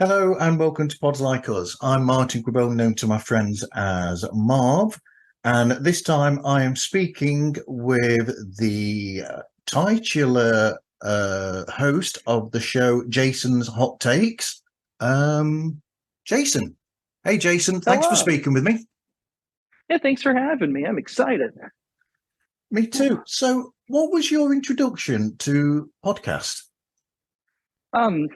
Hello and welcome to Pods Like Us. I'm Martin Quibble, known to my friends as Marv, and this time I am speaking with the titular host of the show, Jason's Hot Takes. Jason. Hey, Jason, thanks for Hello. speaking with me. Yeah, thanks for having me. I'm excited. Me too. So, what was your introduction to podcast? Um,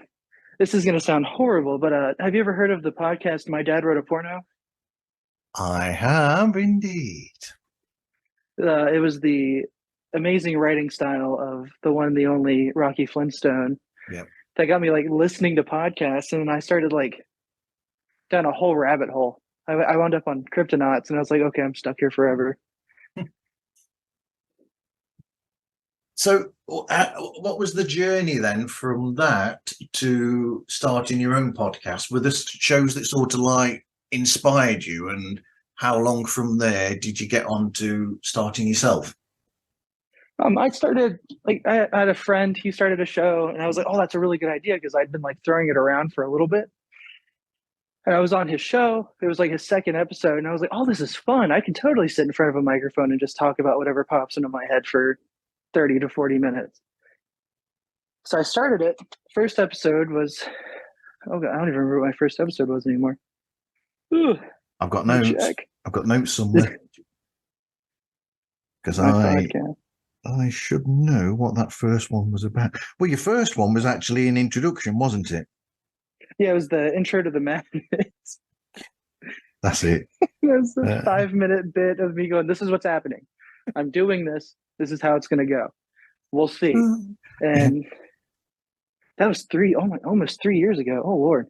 this is gonna sound horrible, but have you ever heard of the podcast My Dad Wrote a Porno? I have indeed. It was the amazing writing style of the one, the only Rocky Flintstone Yep. that got me like listening to podcasts, and then I started like down a whole rabbit hole. I wound up on Kryptonauts, and I was like, okay, I'm stuck here forever. So, what was the journey then from that to starting your own podcast? Were the shows that sort of like inspired you, and how long from there did you get on to starting yourself? I started like I had a friend. He started a show, and I was like, oh, that's a really good idea because I'd been like throwing it around for a little bit. And I was on his show. It was like his second episode, and I was like, "Oh, this is fun! I can totally sit in front of a microphone and just talk about whatever pops into my head for 30 to 40 minutes." So I started it. First episode was, oh God, I don't even remember what my first episode was anymore. Ooh, let I've got me notes. check. I've got notes somewhere because My I podcast. I should know what that first one was about. Well, your first one was actually an introduction, wasn't it? Yeah, it was the intro to the madness. That's it. It was a Uh, 5 minute bit of me going, "This is what's happening. I'm doing this. This is how it's going to go. We'll see." And that was almost 3 years ago. Oh Lord.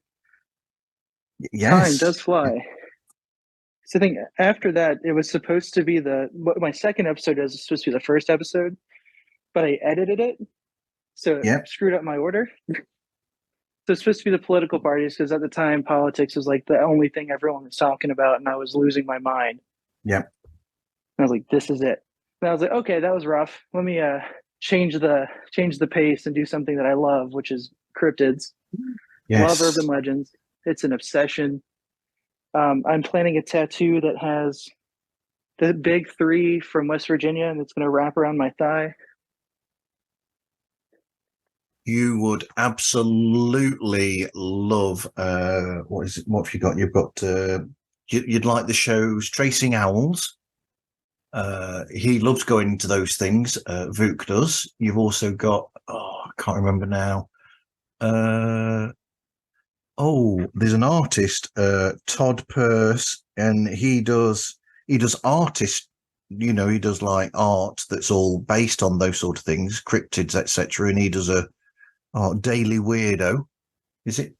Time yes. does fly. So I think after that, it was supposed to be what my second episode is supposed to be the first episode, but I edited it, so it Yep. screwed up my order. So it's supposed to be the political parties because at the time politics was like the only thing everyone was talking about, and I was losing my mind. Yep. And I was like, "This is it." And I was like, "Okay, that was rough. Let me change the pace and do something that I love, which is cryptids. Love urban Yes. legends. It's an obsession. I'm planning a tattoo that has the big three from West Virginia, and it's going to wrap around my thigh." You would absolutely love what is it? What have you got? You've got you'd like the shows Tracing Owls. He loves going into those things. Vuk does. You've also got I can't remember now. There's an artist, Todd Purse, and he does artist. He does like art that's all based on those sort of things, cryptids, etc. And he does a Daily Weirdo. Is it?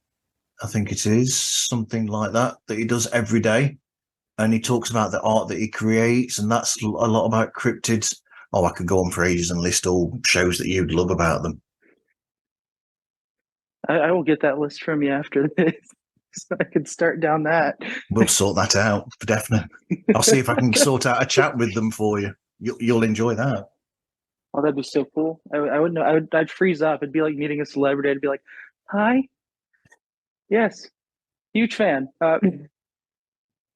I think it is something like that he does every day. And he talks about the art that he creates, and that's a lot about cryptids. Oh, I could go on for ages and list all shows that you'd love about them. I will get that list from you after this, so I could start down that. We'll sort that out for definite. I'll see if I can sort out a chat with them for you. You'll enjoy that. Oh, that'd be so cool. I wouldn't know. I'd freeze up. It'd be like meeting a celebrity. I'd be like, "Hi, yes, huge fan."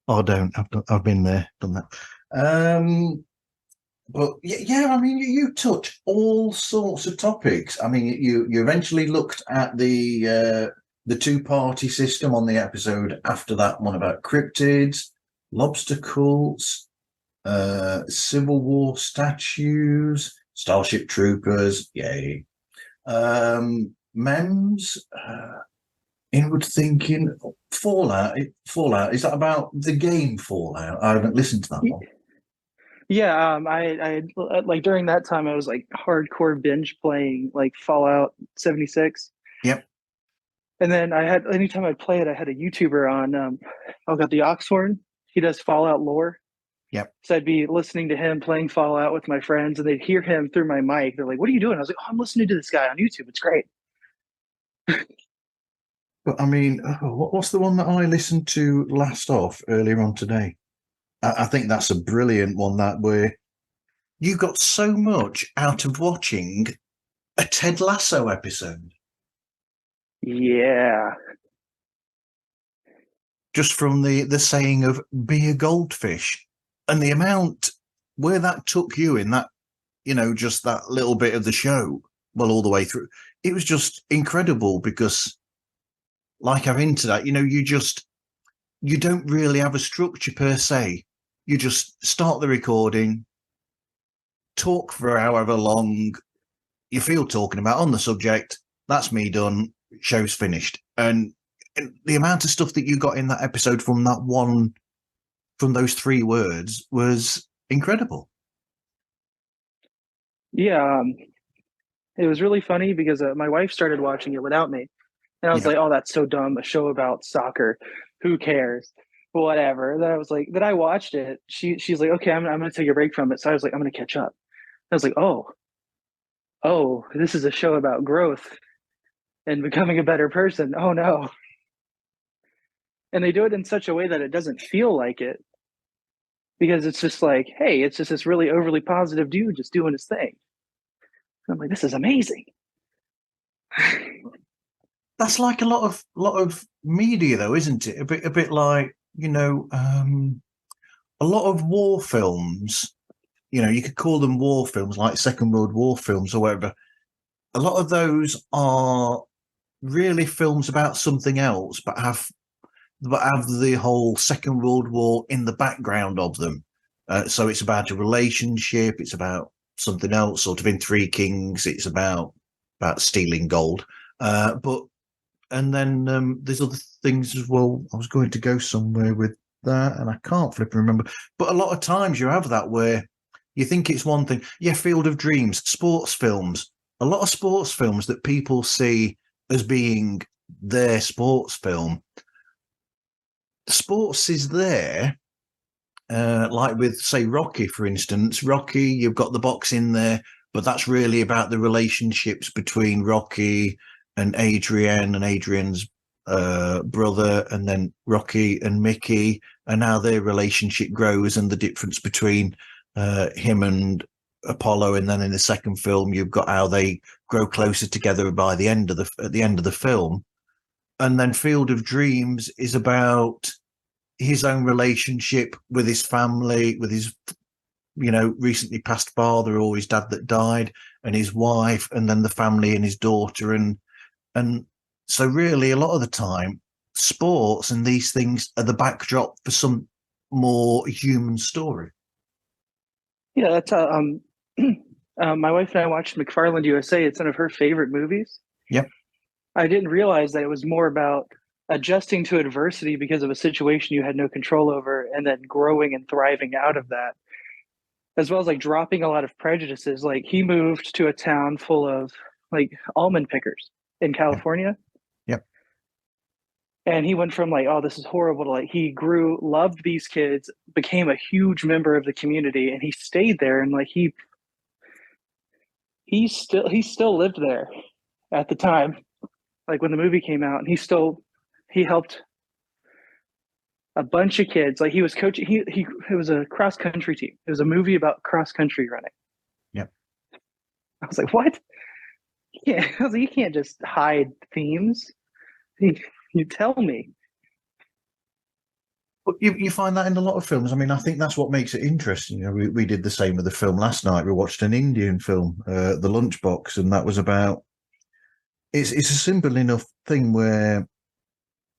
Oh, don't. I've been there, done that. But yeah, I mean, you touch all sorts of topics. I mean, you eventually looked at the two-party system on the episode after that one about cryptids, lobster cults, Civil War statues, Starship Troopers, yay, memes, inward thinking, Fallout. Fallout, is that about the game Fallout? I haven't listened to that one. Yeah, I like during that time I was like hardcore binge playing like Fallout 76. Yep. And then I had anytime I'd play it, I had a YouTuber on. Oh god, the Oxhorn. He does Fallout lore, Yep. so I'd be listening to him playing Fallout with my friends, and they'd hear him through my mic. They're like, "What are you doing?" I was like, "Oh, I'm listening to this guy on YouTube. It's great." But I mean, what's the one that I listened to last off earlier on today? I think that's a brilliant one. That where you got so much out of watching a Ted Lasso episode. Yeah, just from the saying of be a goldfish, and the amount where that took you in that, just that little bit of the show, well, all the way through, it was just incredible because, like I've hinted at, you don't really have a structure per se. You just start the recording, talk for however long you feel talking about on the subject. That's me done. Show's finished. And the amount of stuff that you got in that episode from from those 3 words was incredible. Yeah, it was really funny because my wife started watching it without me, and I was Yeah. like, "Oh, that's so dumb! A show about soccer, who cares?" Whatever. Then I was like, then I watched it. She's like, "Okay, I'm going to take a break from it." So I was like, "I'm going to catch up." I was like, "Oh, this is a show about growth and becoming a better person. Oh no!" And they do it in such a way that it doesn't feel like it, because it's just like, hey, it's just this really overly positive dude just doing his thing. And I'm like, this is amazing. That's like a lot of media, though, isn't it? A bit like, a lot of war films. You could call them war films, like Second World War films or whatever. A lot of those are really films about something else, but have the whole Second World War in the background of them. So it's about a relationship. It's about something else. Sort of in Three Kings, it's about stealing gold. But and then there's other things as well. I was going to go somewhere with that, and I can't flip and remember. But a lot of times you have that where you think it's one thing. Yeah, Field of Dreams, sports films. A lot of sports films that people see as being their sports film. Sports is there, like with, say, Rocky, for instance. Rocky, you've got the box in there, but that's really about the relationships between Rocky and Adrian's brother, and then Rocky and Mickey, and how their relationship grows, and the difference between him and Apollo. And then in the second film, you've got how they grow closer together by the end of the film. And then Field of Dreams is about his own relationship with his family, with his, recently passed father or his dad that died, and his wife, and then the family and his daughter. And so really a lot of the time, sports and these things are the backdrop for some more human story. Yeah, that's my wife and I watched McFarland USA. It's one of her favorite movies. Yep. I didn't realize that it was more about adjusting to adversity because of a situation you had no control over, and then growing and thriving out of that, as well as like dropping a lot of prejudices. Like he moved to a town full of like almond pickers in Yep. California. Yep. And he went from like, oh, this is horrible, to like he grew, loved these kids, became a huge member of the community, and he stayed there. And like he still lived there at the time, like when the movie came out, and he helped a bunch of kids. Like he was coaching. He it was a cross country team. It was a movie about cross country running. Yep. I was like, what? Yeah, I was like, you can't just hide themes. You tell me. But you find that in a lot of films. I mean, I think that's what makes it interesting. We did the same with the film last night. We watched an Indian film, The Lunchbox, and that was about. It's a simple enough thing where,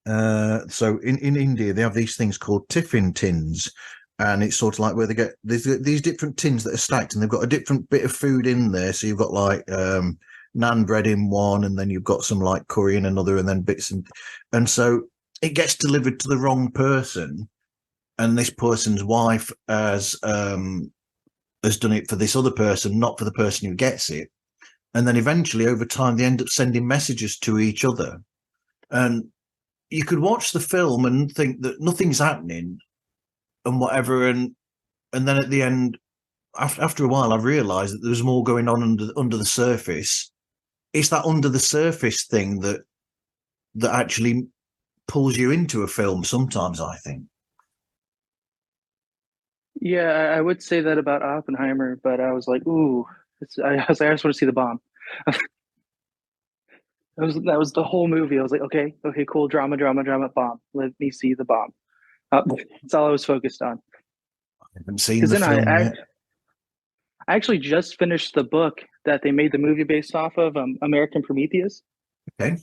so in India they have these things called tiffin tins, and it's sort of like where they get these different tins that are stacked, and they've got a different bit of food in there. So you've got like naan bread in one, and then you've got some like curry in another, and then bits and so it gets delivered to the wrong person, and this person's wife has done it for this other person, not for the person who gets it. And then eventually, over time, they end up sending messages to each other. And you could watch the film and think that nothing's happening and whatever. And then at the end, after a while, I realised that there was more going on under the surface. It's that under the surface thing that actually pulls you into a film sometimes, I think. Yeah, I would say that about Oppenheimer, but I was like, ooh, I was like, I just want to see the bomb. That was the whole movie. I was like, okay, okay, cool, drama, drama, drama, bomb. Let me see the bomb. That's all I was focused on. I haven't seen Because the then film yet. I actually just finished the book that they made the movie based off of, American Prometheus. Okay.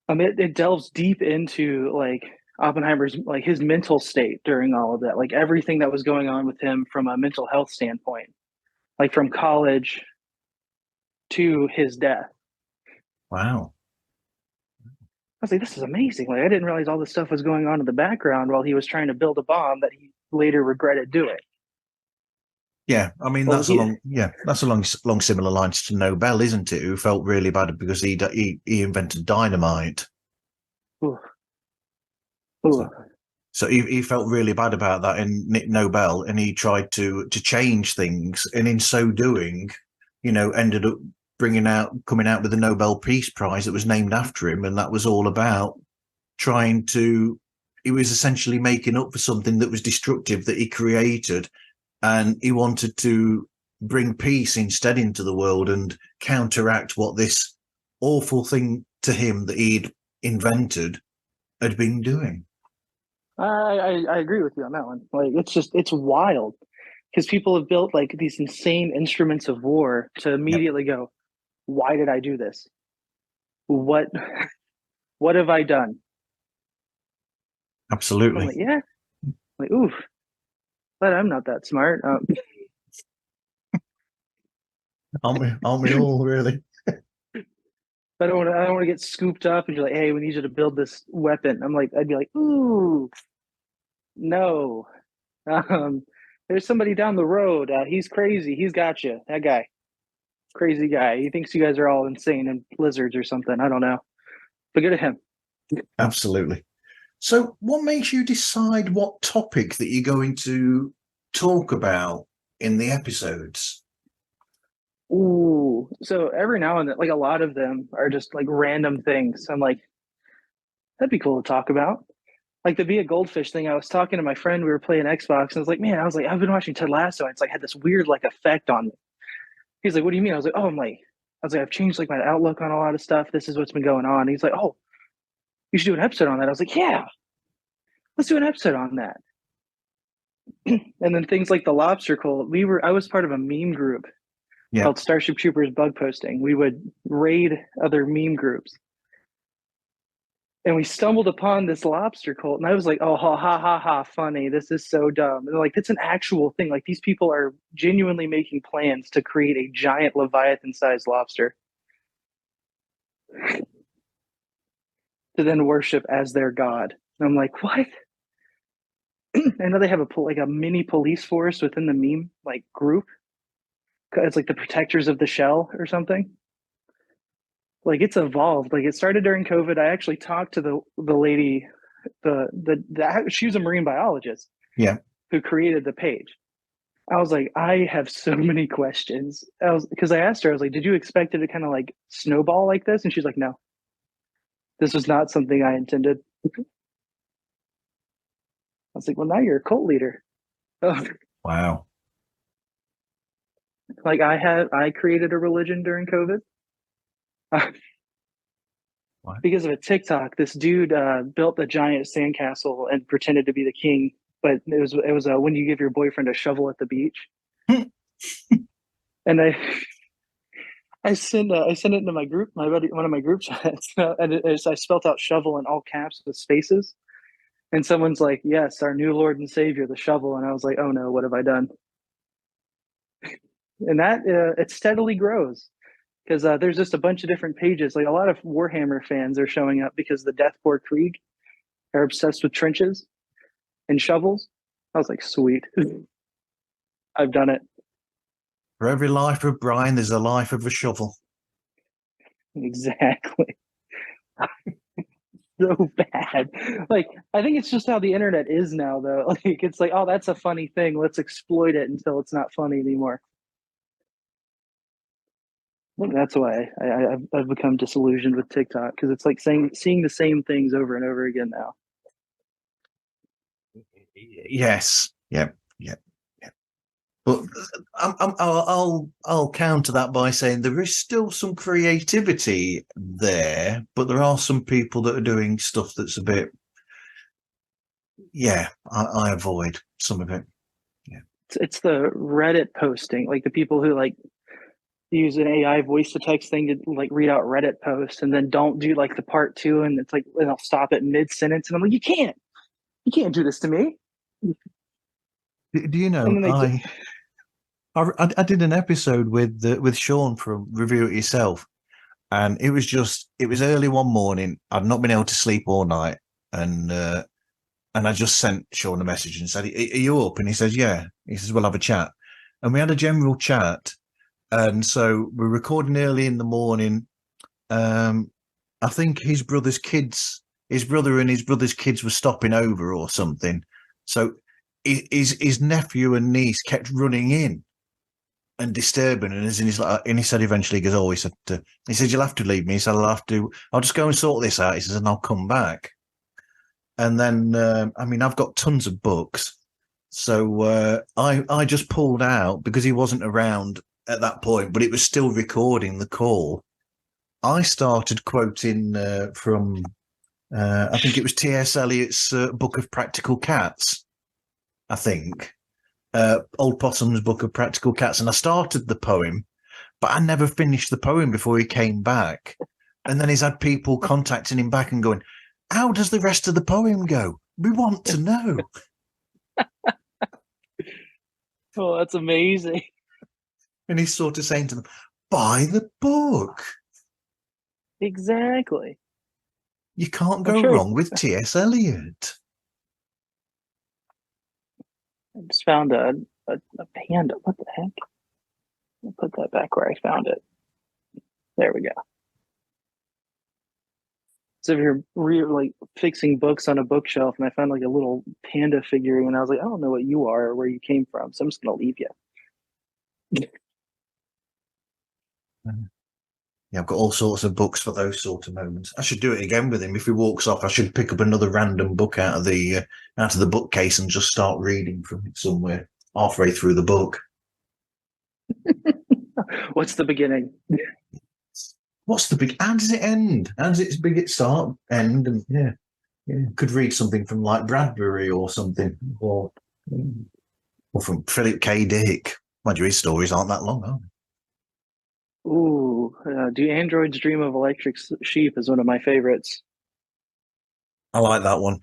It delves deep into like Oppenheimer's like his mental state during all of that, like everything that was going on with him from a mental health standpoint, like from college to his death. Wow. I was like, this is amazing. Like I didn't realize all this stuff was going on in the background while he was trying to build a bomb that he later regretted doing. Yeah, I mean Well, that's along similar lines to Nobel, isn't it? Who felt really bad because he invented dynamite. ooh, So, ooh. so he felt really bad about that in Nobel, and he tried to change things, and in so doing, ended up coming out with the Nobel Peace Prize that was named after him, and that was all about trying to. He was essentially making up for something that was destructive that he created, and he wanted to bring peace instead into the world and counteract what this awful thing to him that he'd invented had been doing. I agree with you on that one. Like it's wild because people have built like these insane instruments of war to Yep, immediately go, why did I do this? What what have I done? I'm absolutely. like, yeah, like oof, but I'm not that smart. Aren't we all really? I don't want to get scooped up and you're like, hey, we need you to build this weapon. I'm like, I'd be like, ooh, no. Um, there's somebody down the road. He's crazy. He's got you. That guy, crazy guy. He thinks you guys are all insane and lizards or something. I don't know. But good at him. Absolutely. So, what makes you decide what topic that you're going to talk about in the episodes? Ooh. So every now and then, like a lot of them are just like random things. I'm like, that'd be cool to talk about. Like the Be a Goldfish thing, I was talking to my friend, we were playing Xbox, and I was like, man, I was like, I've been watching Ted Lasso, and it's like had this weird like effect on me. He's like, what do you mean? I was like, oh, I've changed like my outlook on a lot of stuff. This is what's been going on. And he's like, oh, you should do an episode on that. I was like, yeah, let's do an episode on that. And then things like the lobster cult, I was part of a meme group Yeah, called Starship Troopers Bug Posting. We would raid other meme groups. And we stumbled upon this lobster cult, and I was like, "Oh, ha ha ha ha! Funny! This is so dumb." And they're like, "It's an actual thing. Like these people are genuinely making plans to create a giant leviathan-sized lobster to then worship as their god." And I'm like, "What?" I know they have a mini police force within the meme like group. It's like the protectors of the shell or something. Like it's evolved. Like it started during COVID. I actually talked to the lady, she was a marine biologist yeah, who created the page. I was like, I have so many questions. Because I asked her, I was like, did you expect it to kind of like snowball like this? And she's like, no, this was not something I intended. I was like, well, now you're a cult leader. wow. Like I created a religion during COVID. What? Because of a TikTok, this dude built a giant sandcastle and pretended to be the king. But it was when you give your boyfriend a shovel at the beach. And I sent it into my group, my buddy, one of my group chats, and I spelt out shovel in all caps with spaces. And someone's like, "Yes, our new Lord and Savior, the shovel." And I was like, "Oh no, what have I done?" And that it steadily grows because there's just a bunch of different pages. Like a lot of Warhammer fans are showing up because the Deathbore Krieg are obsessed with trenches and shovels. I was like, "Sweet, I've done it." For every life of Brian, there's a life of a shovel. Exactly. So bad. Like, I think it's just how the internet is now, though. Like, it's like, oh, that's a funny thing. Let's exploit it until it's not funny anymore. I think that's why I've become disillusioned with TikTok because it's like seeing the same things over and over again now. Yes. Yep. Yep. Yep. But I'll counter that by saying there is still some creativity there, but there are some people that are doing stuff that's a bit. Yeah, I avoid some of it. Yeah. It's the Reddit posting, like the people who like use an AI voice to text thing to like read out Reddit posts and then don't do like the part two, and it's like and I'll stop at mid sentence and I'm like, you can't do this to me. Do you And know then they I did an episode with Sean from Review It Yourself, and it was early one morning. I'd not been able to sleep all night, and I just sent Sean a message and said, "Are you up?" And he says, "Yeah." He says, "We'll have a chat," and we had a general chat. And so we're recording early in the morning. I think his brother and his brother's kids were stopping over or something. So his nephew and niece kept running in and disturbing, and he's like, and he said eventually, he goes, "Oh," he said, "You'll have to leave me." He said, I'll just go and sort this out." He says, "And I'll come back." And then, I mean, I've got tons of books, so I just pulled out because he wasn't around at that point, but it was still recording the call. I started quoting from I think it was T.S. Eliot's Book of Practical Cats. I think Old Possum's Book of Practical Cats, and I started the poem, but I never finished the poem before he came back. And then he's had people contacting him back and going, "How does the rest of the poem go? We want to know." oh, that's amazing. And he's sort of saying to them, "Buy the book. Exactly. You can't I'm go sure wrong with T.S. Eliot." I just found a panda. What the heck? I'll put that back where I found it. There we go. So if you're like fixing books on a bookshelf, and I found like a little panda figurine, and I was like, I don't know what you are or where you came from, so I'm just gonna leave you. Yeah, I've got all sorts of books for those sort of moments. I should do it again with him. If he walks off, I should pick up another random book out of the bookcase and just start reading from it somewhere halfway through the book. What's the beginning? What's the big? How does it end? How does it big? It start, end, and yeah. Could read something from like Bradbury or something, or from Philip K. Dick. Mind you, his stories aren't that long, are they? Ooh, Do Androids Dream of Electric Sheep is one of my favorites. I like that one.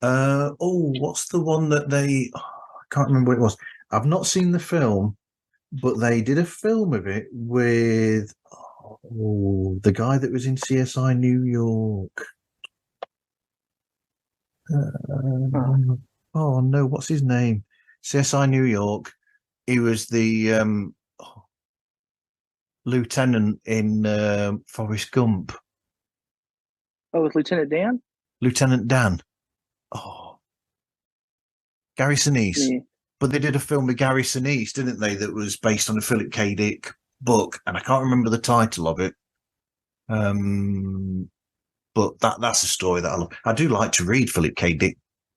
What's the one that I can't remember what it was. I've not seen the film, but they did a film of it with the guy that was in CSI New York. Oh no, what's his name? CSI New York. He was the lieutenant in Forrest Gump. Oh, with Lieutenant Dan? Lieutenant Dan. Oh, Gary Sinise. Me. But they did a film with Gary Sinise, didn't they? That was based on a Philip K. Dick book, and I can't remember the title of it. But that's a story that I love. I do like to read Philip K. Dick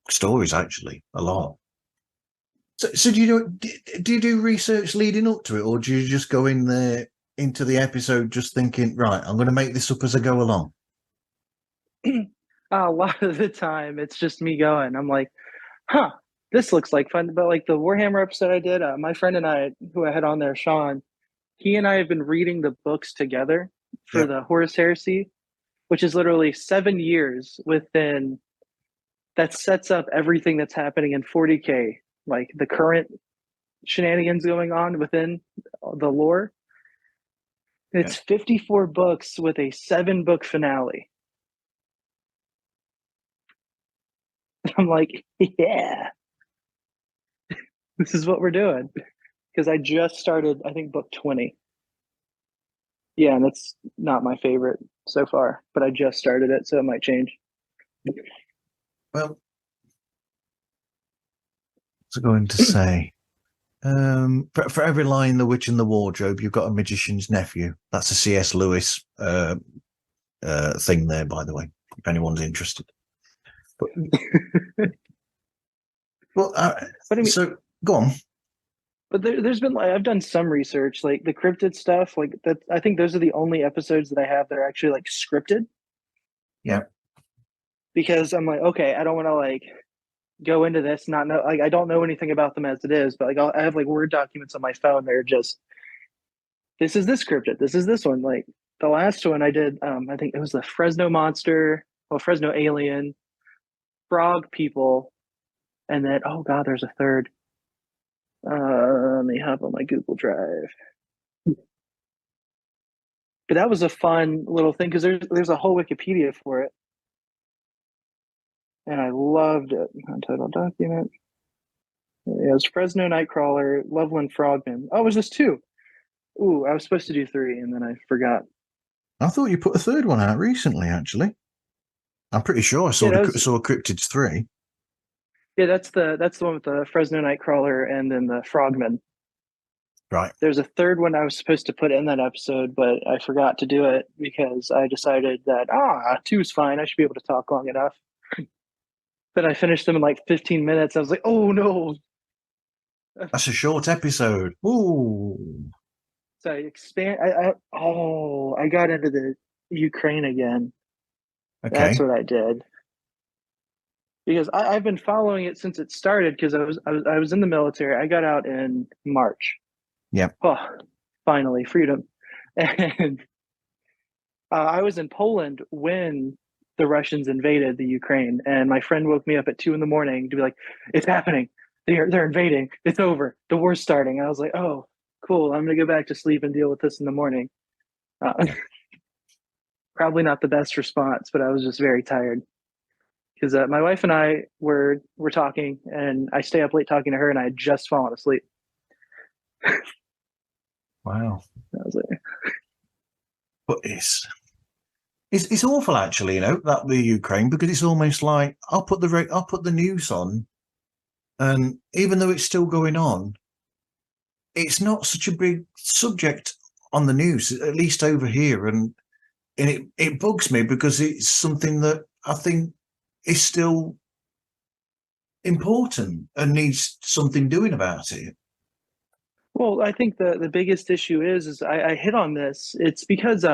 stories actually a lot. So do you do research leading up to it, or do you just go in there into the episode just thinking, right, I'm going to make this up as I go along? A lot of the time, it's just me going. I'm like, huh, this looks like fun. But like the Warhammer episode I did, my friend and I, who I had on there, Sean, he and I have been reading the books together for Yep. the Horus Heresy, which is literally 7 years within that sets up everything that's happening in 40K, like the current shenanigans going on within the lore. It's 54 books with a 7-book finale. I'm like, yeah, this is what we're doing. Because I just started, I think, book 20. Yeah, and it's not my favorite so far, but I just started it, so it might change. Well, what's I going to say? For every line in The Witch in the Wardrobe, you've got a magician's nephew. That's a C.S. Lewis thing there, by the way, if anyone's interested. But, well, But I mean, so go on. But there's been like I've done some research, like the cryptid stuff, like that. I think those are the only episodes that I have that are actually like scripted. Yeah. Because I'm like, okay, I don't want to like go into this not know like I don't know anything about them as it is, but like I have like Word documents on my phone. They're just this is this scripted, this is this one. Like the last one I did, I think it was the Fresno monster, well, Fresno alien, frog people, and then oh god, there's a third. Let me hop on my Google Drive. But that was a fun little thing because there's a whole Wikipedia for it, and I loved it. Untitled document. It was Fresno Nightcrawler, Loveland Frogman. Oh, it was just two. Ooh, I was supposed to do three, and then I forgot. I thought you put a third one out recently, actually. I'm pretty sure I Yeah, saw Cryptids 3. yeah, that's the one with the Fresno Nightcrawler and then the Frogman. Right. There's a third one I was supposed to put in that episode, but I forgot to do it because I decided that two's fine. I should be able to talk long enough. But I finished them in like 15 minutes. I was like, oh no. That's a short episode. Ooh. So I expand. I got into the Ukraine again. That's Okay. what I did because I've been following it since it started because I was in the military. I got out in March. Yep. Oh, finally freedom. And I was in Poland when the Russians invaded the Ukraine, and my friend woke me up at 2 a.m. to be like, "It's happening. They're invading. It's over. The war's starting." I was like, "Oh, cool. I'm gonna go back to sleep and deal with this in the morning." Yeah. Probably not the best response, but I was just very tired because my wife and I were talking, and I stay up late talking to her, and I had just fallen asleep. Wow. I was like, But it's awful, actually, that the Ukraine, because it's almost like I'll put the news on, and even though it's still going on, it's not such a big subject on the news, at least over here, and it bugs me because it's something that I think is still important and needs something doing about it. well, I think the biggest issue is I hit on this. It's because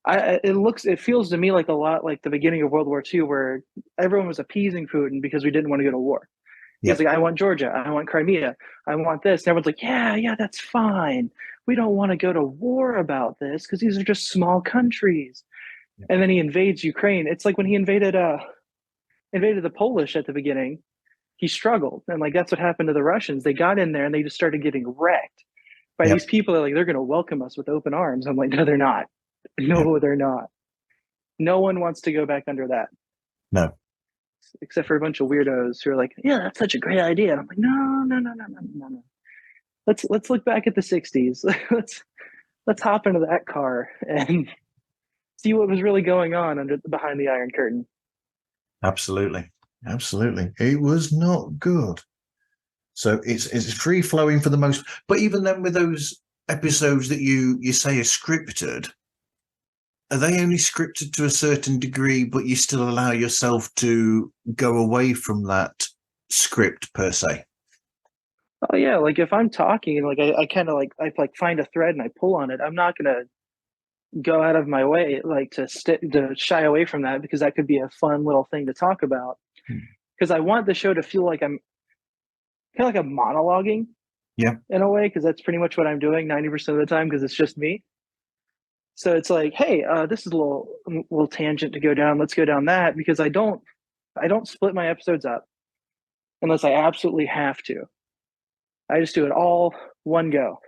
it feels to me like a lot like the beginning of World War II, where everyone was appeasing Putin because we didn't want to go to war. He's Yep. like, I want Georgia, I want Crimea, I want this. And everyone's like, yeah, that's fine. We don't want to go to war about this because these are just small countries. Yep. And then he invades Ukraine. It's like when he invaded the Polish at the beginning, he struggled. And like that's what happened to the Russians. They got in there and they just started getting wrecked by Yep. these people that are like, they're gonna welcome us with open arms. I'm like, no, they're not. Yep. No, they're not. No one wants to go back under that. No. Except for a bunch of weirdos who are like, yeah, that's such a great idea. And I'm like, no. Let's look back at the 60s. let's hop into that car and see what was really going on behind the Iron Curtain. Absolutely. It was not good. So it's free flowing for the most, but even then with those episodes that you say are scripted, are they only scripted to a certain degree, but you still allow yourself to go away from that script per se? Oh yeah, like if I'm talking and like I kind of like I like find a thread and I pull on it, I'm not gonna go out of my way like to shy away from that because that could be a fun little thing to talk about. Because I want the show to feel like I'm kind of like I'm monologuing Yeah. in a way because that's pretty much what I'm doing 90% of the time because it's just me. So it's like, hey, this is a little tangent to go down. Let's go down that because I don't split my episodes up unless I absolutely have to. I just do it all one go,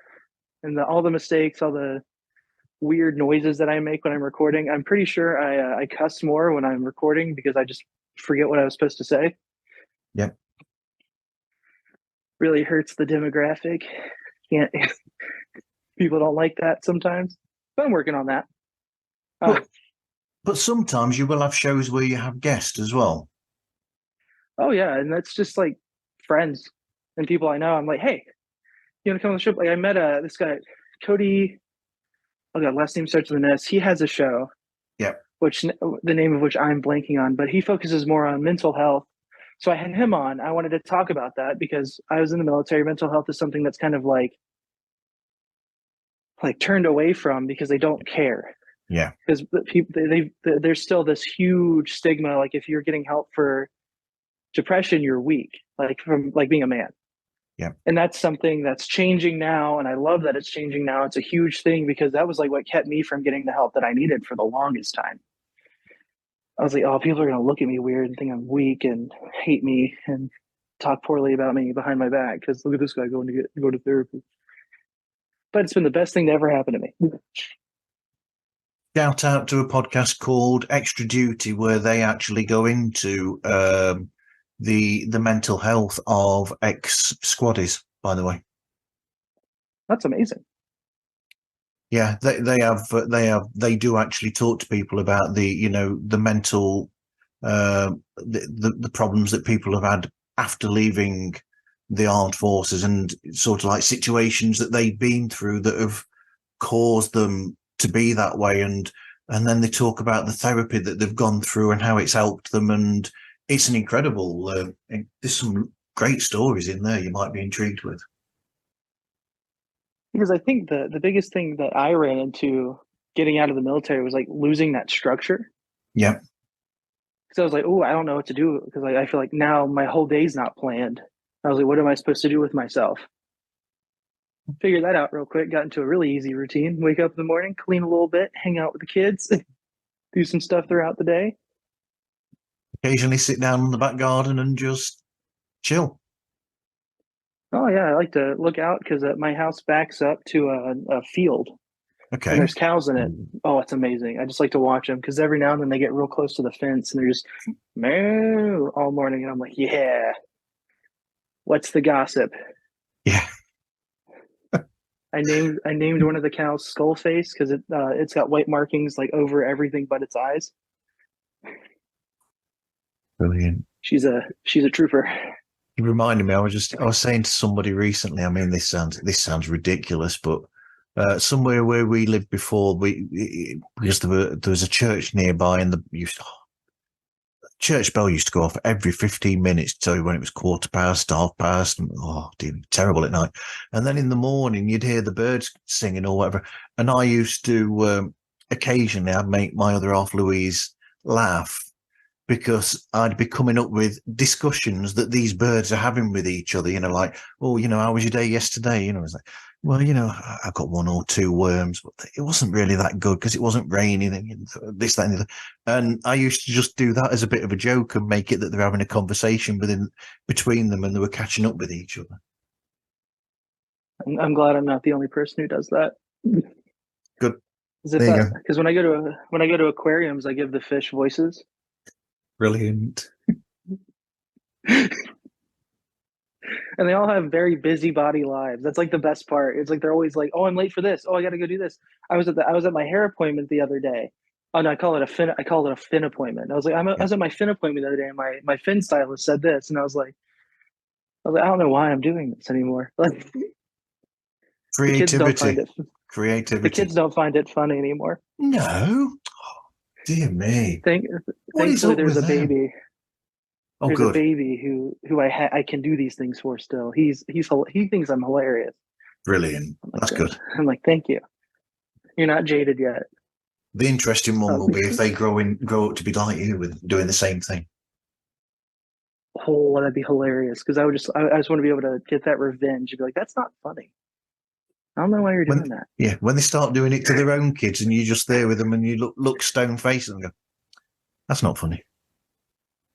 and all the mistakes, all the weird noises that I make when I'm recording. I'm pretty sure I cuss more when I'm recording because I just forget what I was supposed to say. Yeah. Really hurts the demographic. Can't people don't like that sometimes, but I'm working on that. But sometimes you will have shows where you have guests as well. Oh yeah, and that's just like friends and people I know. I'm like, hey, you want to come on the show? Like I met this guy, Cody. Oh god, last name starts with an S. He has a show. Yeah. Which the name of which I'm blanking on, but he focuses more on mental health. So I had him on. I wanted to talk about that because I was in the military. Mental health is something that's kind of like turned away from because they don't care. Yeah. Because there's still this huge stigma. Like if you're getting help for depression, you're weak, like from like being a man. Yeah. And that's something that's changing now. And I love that it's changing now. It's a huge thing because that was like what kept me from getting the help that I needed for the longest time. I was like, oh, people are going to look at me weird and think I'm weak and hate me and talk poorly about me behind my back because look at this guy going to go to therapy. But it's been the best thing to ever happen to me. Shout out to a podcast called Extra Duty, where they actually go into the mental health of ex-squaddies, by the way. That's amazing. Yeah, they do actually talk to people about the mental the problems that people have had after leaving the armed forces, and sort of like situations that they've been through that have caused them to be that way, and then they talk about the therapy that they've gone through and how it's helped them, and it's an incredible there's some great stories in there you might be intrigued with. Because I think the biggest thing that I ran into getting out of the military was like losing that structure. Yeah. Because I was like, oh, I don't know what to do because I feel like now my whole day's not planned. I was like, what am I supposed to do with myself? Figured that out real quick. Got into a really easy routine. Wake up in the morning, clean a little bit, hang out with the kids, do some stuff throughout the day. Occasionally sit down in the back garden and just chill. Oh yeah, I like to look out because my house backs up to a field Okay. and there's cows in it. Oh, it's amazing. I just like to watch them because every now and then they get real close to the fence and they're just moo all morning, and I'm like, yeah. What's the gossip? Yeah. I named one of the cows Skullface because it's got white markings like over everything but its eyes. Brilliant. She's a trooper. You reminded me. I was saying to somebody recently. I mean, this sounds ridiculous, but somewhere where we lived before, because there was a church nearby, and church bell used to go off every 15 minutes to tell you when it was 1:15, 1/2, and dear, terrible at night. And then in the morning, you'd hear the birds singing or whatever. And I used to occasionally I'd make my other half Louise laugh, because I'd be coming up with discussions that these birds are having with each other, like, oh, how was your day yesterday? It's like, well, I got 1 or 2 worms, but it wasn't really that good because it wasn't raining and this, that, and the other. And I used to just do that as a bit of a joke and make it that they're having a conversation between them and they were catching up with each other. I'm glad I'm not the only person who does that. Good. Because when I go to aquariums, I give the fish voices. Brilliant. And they all have very busybody lives. That's like the best part. It's like they're always like, "Oh, I'm late for this. Oh, I got to go do this." I was at my hair appointment the other day. Oh no, I call it a fin appointment. I was like, I was at my fin appointment the other day, and my fin stylist said this, and I was like, I don't know why I'm doing this anymore. Like, Creativity. The kids don't find it funny anymore. No. Dear me. Thankfully, there's a baby. Oh, there's good. a baby who I can do these things for still. He thinks I'm hilarious. Brilliant. That's good. I'm like, thank you. You're not jaded yet. The interesting one will be if they grow up to be like you with doing the same thing. Oh, that'd be hilarious. Because I just want to be able to get that revenge and be like, that's not funny. I don't know why you're doing that. Yeah, when they start doing it to their own kids and you're just there with them and you look stone faced and go, that's not funny.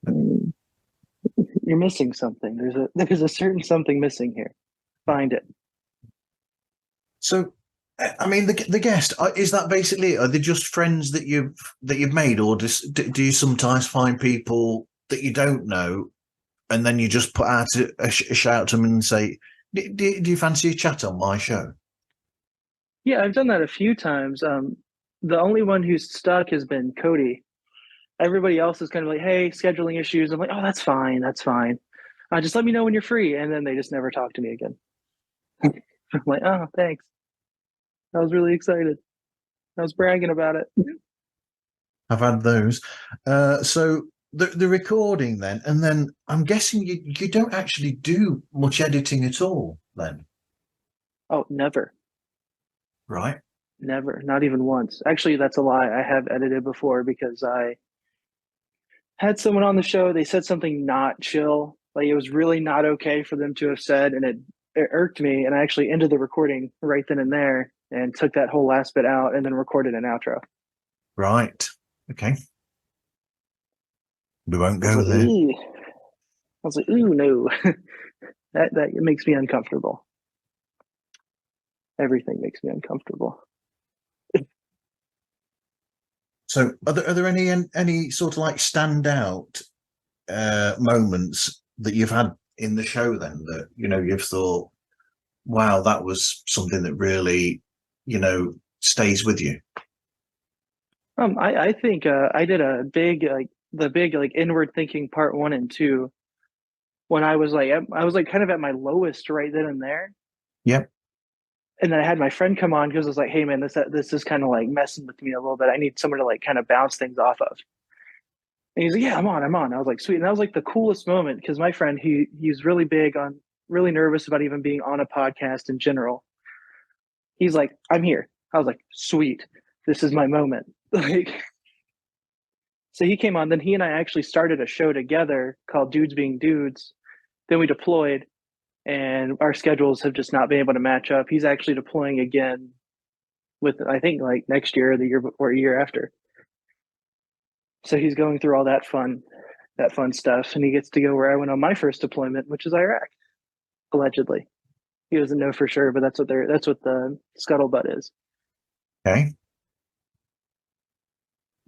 You're missing something. There's a certain something missing here. Find it. So, I mean, the guest, is that basically it? Are they just friends that you've made, or do you sometimes find people that you don't know and then you just put out a shout to them and say, do you fancy a chat on my show? Yeah, I've done that a few times. The only one who's stuck has been Cody. Everybody else is kind of like, hey, scheduling issues. I'm like, oh, that's fine. Just let me know when you're free. And then they just never talk to me again. I'm like, oh, thanks. I was really excited. I was bragging about it. I've had those. So the recording then, and then I'm guessing you don't actually do much editing at all then, Oh, never. right? Never. Not even once. Actually, that's a lie. I have edited before because I had someone on the show. They said something not chill. Like it was really not okay for them to have said, and it irked me. And I actually ended the recording right then and there and took that whole last bit out and then recorded an outro. Right. Okay. We won't I was go like, there. ooh. I was like, ooh, no. That it makes me uncomfortable. Everything makes me uncomfortable. So, are there any sort of like standout moments that you've had in the show then that you've thought, wow, that was something that really stays with you? I think I did a big like the big like inward thinking part 1 and 2 when I was like kind of at my lowest right then and there. Yep. And then I had my friend come on because I was like, hey man, this is kind of like messing with me a little bit. I need someone to like kind of bounce things off of. And he's like, yeah, I'm on. I was like, sweet. And that was like the coolest moment because my friend, he's really big on really nervous about even being on a podcast in general. He's like, I'm here. I was like, sweet. This is my moment. Like, so he came on, then he and I actually started a show together called Dudes Being Dudes. Then we deployed and our schedules have just not been able to match up. He's actually deploying again with I think like next year or the year before, year after. So he's going through all that fun stuff, and he gets to go where I went on my first deployment, which is Iraq, allegedly. He doesn't know for sure, but that's what the scuttlebutt is. Okay.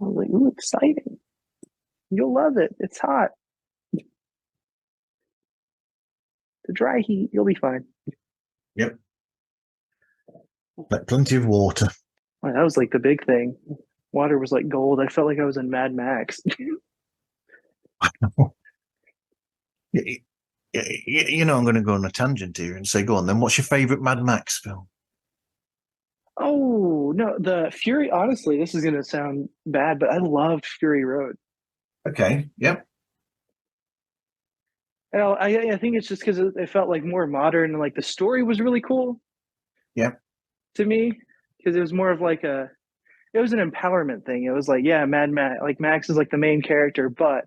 I was like, ooh, exciting! You'll love it. It's hot. The dry heat, you'll be fine. Yep. But plenty of water. Well, that was like the big thing. Water was like gold. I felt like I was in Mad Max. I'm going to go on a tangent here and say, go on then. What's your favorite Mad Max film? Oh no, the Fury. Honestly, this is gonna sound bad, but I loved Fury Road. Okay. Yep. And I think it's just because it felt like more modern and like the story was really cool Yep. to me because it was more of like it was an empowerment thing. It was like, yeah, Mad Max, like Max is like the main character, but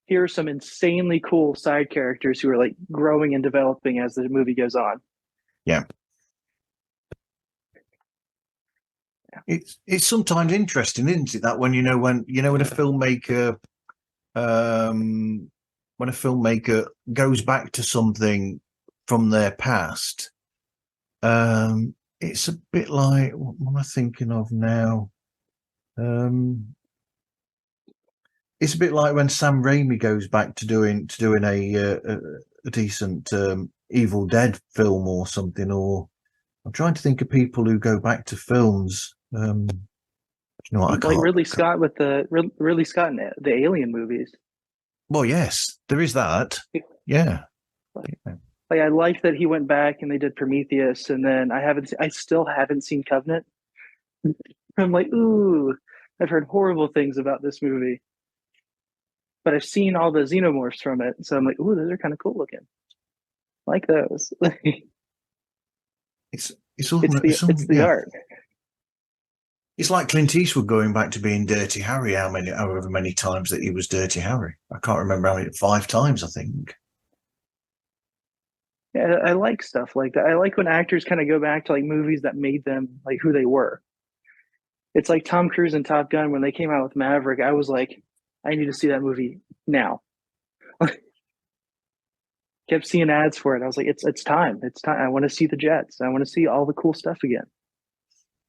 here are some insanely cool side characters who are like growing and developing as the movie goes on. Yeah. It's sometimes interesting, isn't it? That when a filmmaker when a filmmaker goes back to something from their past, it's a bit like, what am I thinking of now? It's a bit like when Sam Raimi goes back to doing a decent Evil Dead film or something. Or I'm trying to think of people who go back to films. You know what? I Like can't. Ridley Scott in the Alien movies. Well, yes, there is that. Yeah. Like I like that he went back and they did Prometheus, and then I still haven't seen Covenant. I'm like, ooh, I've heard horrible things about this movie, but I've seen all the xenomorphs from it, so I'm like, ooh, those are kind of cool looking. Like those. It's all it's the yeah. art. It's like Clint Eastwood going back to being Dirty Harry. However many times that he was Dirty Harry. I can't remember how many. 5 times, I think. Yeah, I like stuff like that. I like when actors kind of go back to like movies that made them like who they were. It's like Tom Cruise and Top Gun when they came out with Maverick. I was like, I need to see that movie now. Kept seeing ads for it. I was like, it's time. It's time. I want to see the jets. I want to see all the cool stuff again.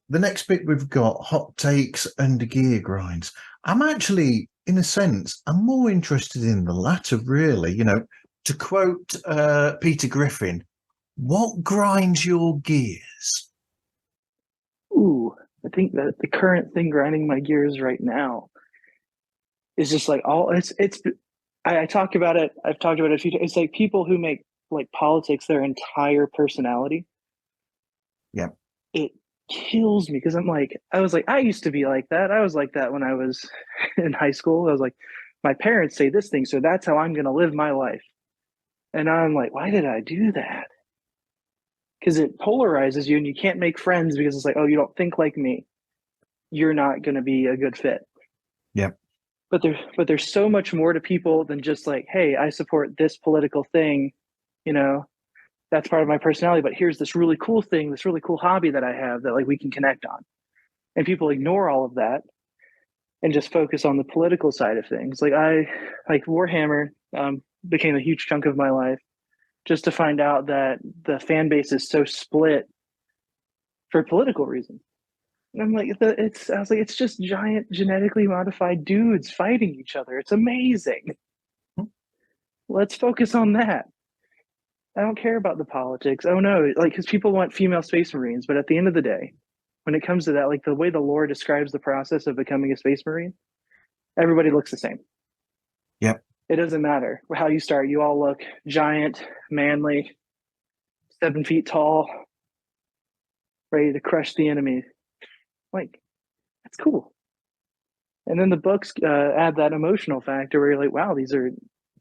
The next bit we've got hot takes and gear grinds. I'm actually, in a sense, I'm more interested in the latter, really. To quote Peter Griffin, what grinds your gears? Ooh, I think that the current thing grinding my gears right now is just like all it's I talk about it. I've talked about it a few times. It's like people who make like politics their entire personality. Yeah. It kills me because I was like, I used to be like that. I was like that when I was in high school. I was like, my parents say this thing, so that's how I'm going to live my life. And I'm like, why did I do that? Because it polarizes you and you can't make friends because it's like, oh, you don't think like me. You're not going to be a good fit. Yeah. But there's so much more to people than just like, hey, I support this political thing, you know, that's part of my personality, but here's this really cool thing, this really cool hobby that I have that like we can connect on. And people ignore all of that and just focus on the political side of things. Like Warhammer became a huge chunk of my life just to find out that the fan base is so split for political reasons. And I'm like, I was like, it's just giant genetically modified dudes fighting each other. It's amazing. Let's focus on that. I don't care about the politics. Oh no, like because people want female space marines, but at the end of the day, when it comes to that, like the way the lore describes the process of becoming a space marine, everybody looks the same. Yep. It doesn't matter how you start. You all look giant, manly, 7 feet tall, ready to crush the enemy. Like, that's cool. And then the books add that emotional factor where you're like, wow, these are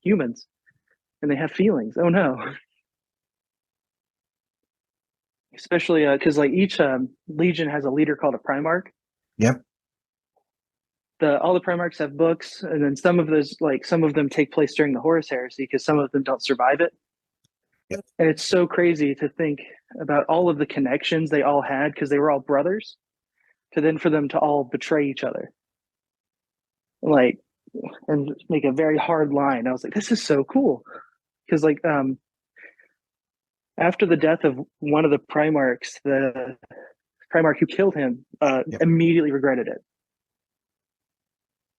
humans and they have feelings. Oh no. Especially because like each legion has a leader called a Primarch. Yep. All the Primarchs have books, and then some of them take place during the Horus Heresy because some of them don't survive it. Yep. And it's so crazy to think about all of the connections they all had because they were all brothers, to then for them to all betray each other, like, and make a very hard line. I was like, this is so cool because like after the death of one of the Primarchs, the Primarch who killed him Yep. immediately regretted it.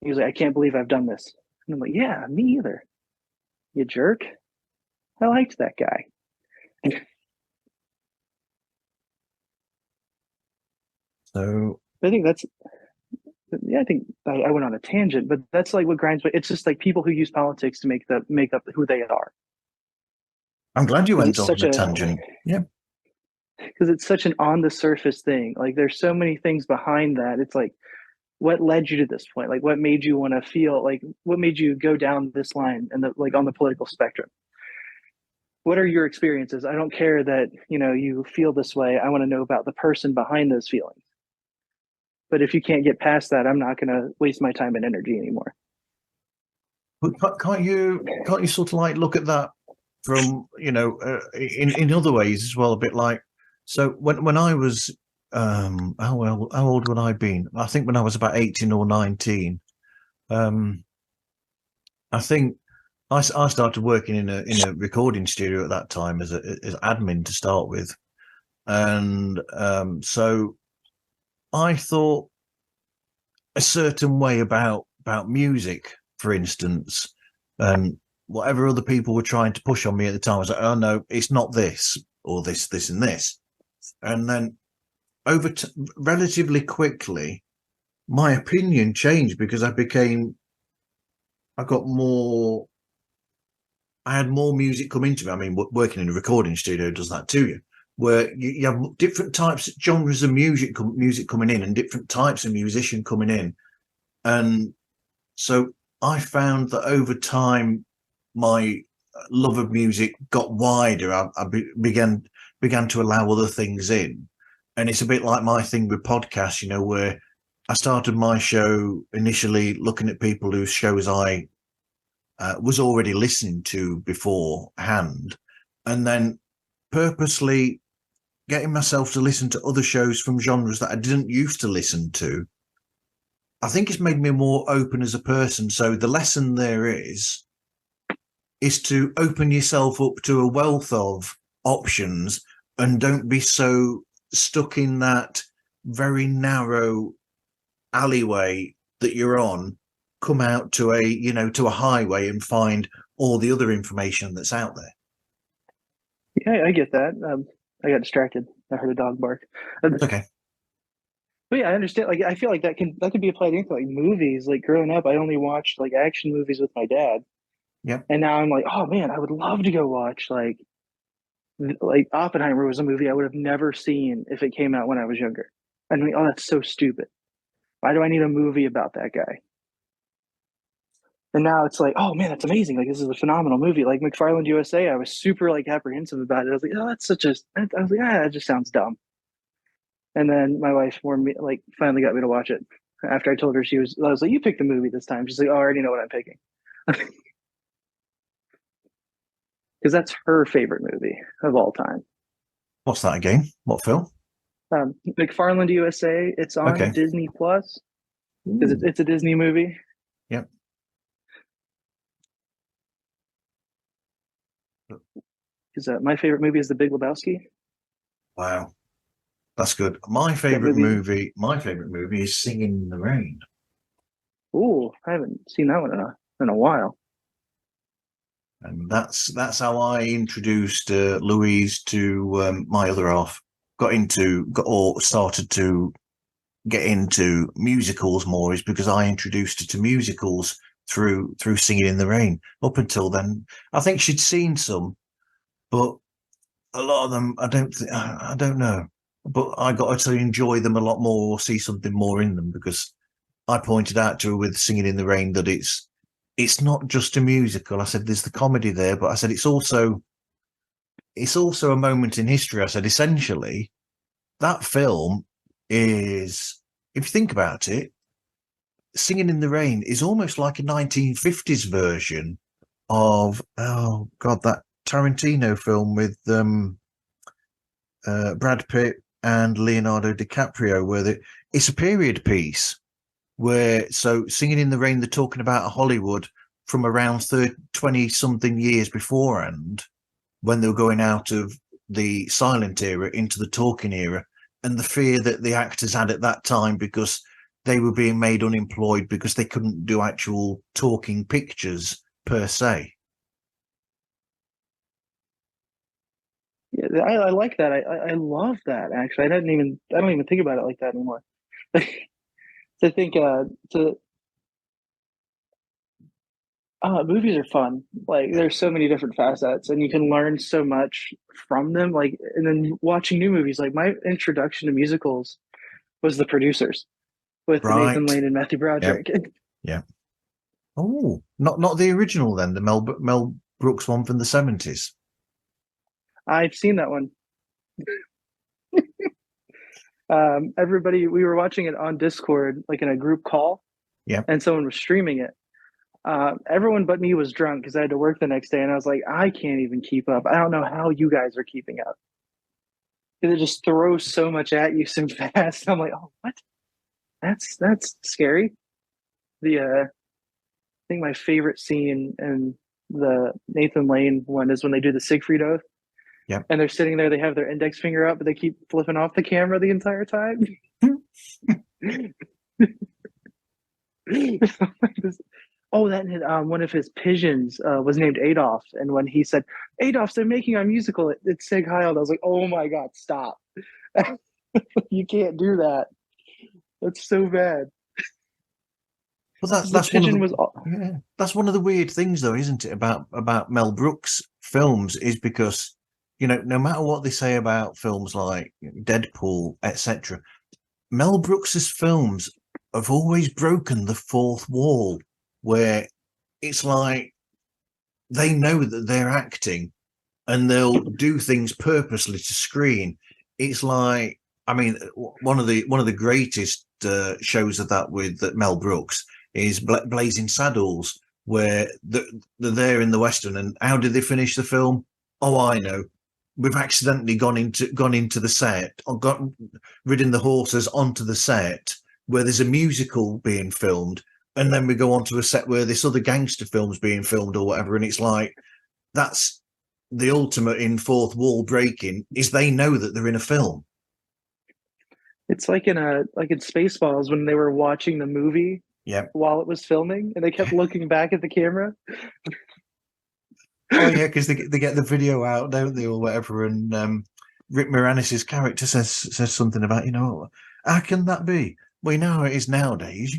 He was like, I can't believe I've done this. And I'm like, yeah, me either. You jerk. I liked that guy. So I think that's, yeah, I think I went on a tangent, but that's like what grinds me. It's just like people who use politics to make up who they are. I'm glad you Because went it's off on such a a, tangent. Yeah. because it's such an on the surface thing. Like there's so many things behind that. It's like, what led you to this point? Like what made you want to feel like, what made you go down this line and like on the political spectrum? What are your experiences? I don't care that, you feel this way. I want to know about the person behind those feelings. But if you can't get past that, I'm not going to waste my time and energy anymore. But can't you sort of like look at that from in other ways as well, a bit like, so when I was how old would I been? I think when I was about 18 or 19, I think I started working in a recording studio at that time as admin to start with, and so I thought a certain way about music, for instance, and whatever other people were trying to push on me at the time, I was like, oh no, it's not this or this and this. And then relatively quickly, my opinion changed because I got more, I had more music come into me. I mean, working in a recording studio does that to you, where you have different types, genres of music coming in, and different types of musician coming in. And so I found that over time, my love of music got wider. I began to allow other things in, and it's a bit like my thing with podcasts, where I started my show initially looking at people whose shows I was already listening to beforehand, and then purposely getting myself to listen to other shows from genres that I didn't used to listen to. I think it's made me more open as a person. So the lesson there is to open yourself up to a wealth of options and don't be so stuck in that very narrow alleyway that you're on. Come out to a highway and find all the other information that's out there. Yeah, I get that. I got distracted. I heard a dog bark. Okay. But yeah, I understand. Like, I feel like that can be applied into like movies. Like growing up, I only watched like action movies with my dad, Yep. and now I'm like, oh man, I would love to go watch like Oppenheimer was a movie I would have never seen if it came out when I was younger. I mean, oh, that's so stupid. Why do I need a movie about that guy? And now it's like, oh man, that's amazing. Like this is a phenomenal movie. Like McFarland USA, I was super like apprehensive about it. I was like, oh, that's such a. I was like, that just sounds dumb. And then my wife warned me, like finally got me to watch it. After I told her I was like, you pick the movie this time. She's like, oh, I already know what I'm picking. Because that's her favorite movie of all time. What's that again? What film? McFarland USA. It's on Okay. Disney Plus because Ooh. it's a Disney movie. Yep. Because my favorite movie is The Big Lebowski. Wow. That's good. My That favorite movie. movie is Singing in the Rain. Oh, I haven't seen that one in a while. And that's how I introduced Louise to my other half. Started to get into musicals more is because I introduced her to musicals through Singing in the Rain. Up until then, I think she'd seen some, but a lot of them I don't know. But I got her to enjoy them a lot more or see something more in them because I pointed out to her with Singing in the Rain that it's not just a musical. I said there's the comedy there, but I said it's also a moment in history. I said essentially that film is, if you think about it, Singing in the Rain is almost like a 1950s version of, oh God, that Tarantino film with Brad Pitt and Leonardo DiCaprio, where it's a period piece where, so Singing in the Rain, they're talking about Hollywood from around 20 something years beforehand when they were going out of the silent era into the talking era, and the fear that the actors had at that time because they were being made unemployed because they couldn't do actual talking pictures per se. Yeah, I like that. I love that actually. I don't even think about it like that anymore. To think to movies are fun. Like Yeah. there's so many different facets, and you can learn so much from them. Like, and then watching new movies. Like my introduction to musicals was The Producers with Nathan Right. Lane and Matthew Yeah. Broderick. Yeah. Oh, not the original then, the Mel Brooks one from the 70s. I've seen that one. Everybody, we were watching it on Discord, like in a group call, Yeah. and someone was streaming it. Everyone but me was drunk because I had to work the next day, and I was like, I can't even keep up. I don't know how you guys are keeping up because it just throws so much at you so fast. I'm like, oh, what? That's scary. I think my favorite scene in the Nathan Lane one is when they do the Siegfried Oath, Yeah. and they're sitting there, they have their index finger up, but they keep flipping off the camera the entire time. Oh, that one of his pigeons was named Adolf, and when he said Adolf, they're making our musical at Sig Heil, I was like, oh my god, stop! You can't do that. That's so bad. Well, The pigeon was. that's one of the weird things, though, isn't it, about Mel Brooks films? Is because no matter what they say about films like Deadpool, etc., Mel Brooks's films have always broken the fourth wall, where it's like they know that they're acting and they'll do things purposely to screen. It's like, I mean, one of the greatest shows of that with Mel Brooks is Blazing Saddles, where they're there in the Western, and how did they finish the film? Oh, I know. We've accidentally gone into the set, or ridden the horses onto the set where there's a musical being filmed, and then we go onto a set where this other gangster film's being filmed or whatever, and it's like that's the ultimate in fourth wall breaking is they know that they're in a film. It's like in Spaceballs when they were watching the movie Yeah. while it was filming, and they kept looking back at the camera. Oh yeah, because they get the video out, don't they, or whatever, and Rick Moranis's character says something about, how can that be? Well, you know how it is nowadays.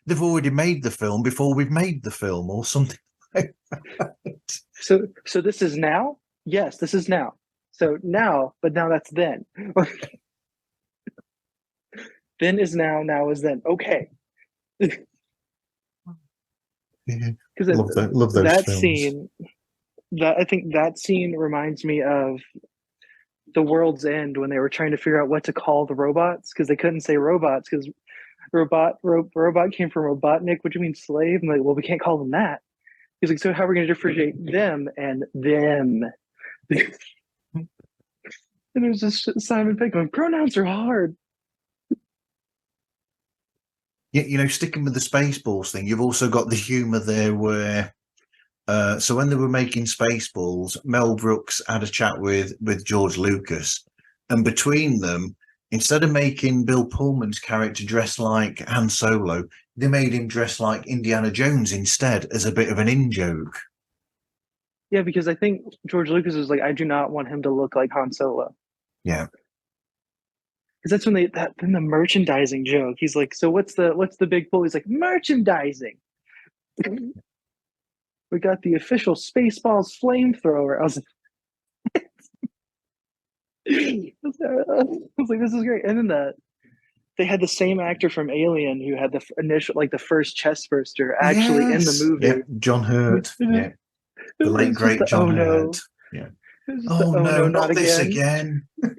They've already made the film before we've made the film, or something like that. So this is now? Yes, this is now. So now, but now that's then. Then is now, now is then. Okay. Yeah. Because Love those that films. scene, that I think that scene reminds me of The World's End when they were trying to figure out what to call the robots because they couldn't say robots because robot came from Robotnik, which means slave. I'm like, well, we can't call them that. He's like, so how are we going to differentiate them and them? And there's this Simon Pegg going, pronouns are hard. Yeah, sticking with the Spaceballs thing, you've also got the humour there where, so when they were making Spaceballs, Mel Brooks had a chat with George Lucas, and between them, instead of making Bill Pullman's character dress like Han Solo, they made him dress like Indiana Jones instead as a bit of an in-joke. Yeah, because I think George Lucas was like, I do not want him to look like Han Solo. Yeah. Because that's when then the merchandising joke. He's like, so what's the big pull? He's like, merchandising. We got the official Spaceballs flamethrower. I was like, this is great. And then they had the same actor from Alien who had the initial, like the first chest burster, actually in the Yes. movie. Yep. John Hurt. Yeah. The late It's just great the John oh Hurt. no. Yeah. It's just the Oh oh no, no, not not this again. again.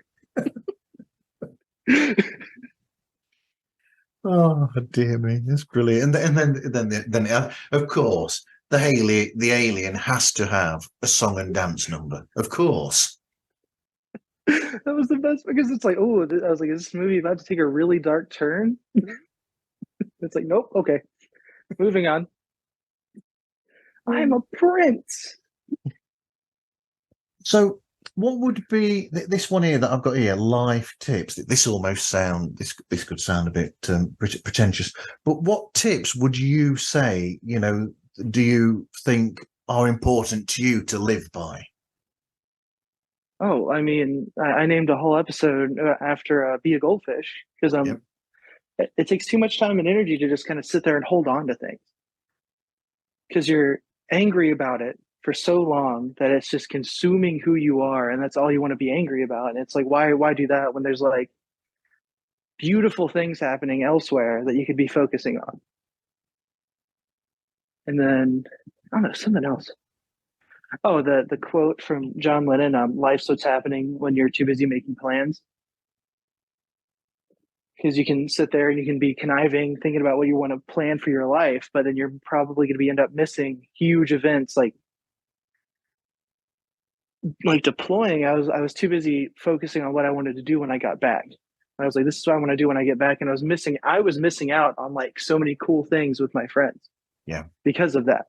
Oh dear me, that's brilliant. And then, of course, the alien has to have a song and dance number. Of course. That was the best because it's like, oh, I was like, is this movie about to take a really dark turn? It's like, nope, okay, moving on. I'm a prince. So, what would be this one here that I've got here? Life tips. This could sound a bit pretentious, but what tips would you say? Do you think are important to you to live by? Oh, I mean, I named a whole episode after Be a Goldfish because Yep. it takes too much time and energy to just kind of sit there and hold on to things because you're angry about it for so long that it's just consuming who you are, and that's all you want to be angry about. And it's like, why do that when there's like beautiful things happening elsewhere that you could be focusing on? And then I don't know, something else. Oh, the quote from John Lennon, "Life's what's happening when you're too busy making plans." Because you can sit there and you can be conniving, thinking about what you want to plan for your life, but then you're probably going to be end up missing huge events like deploying. I was too busy focusing on what I wanted to do when I got back. I was like, this is what I want to do when I get back, and I was missing out on like so many cool things with my friends Yeah. because of that.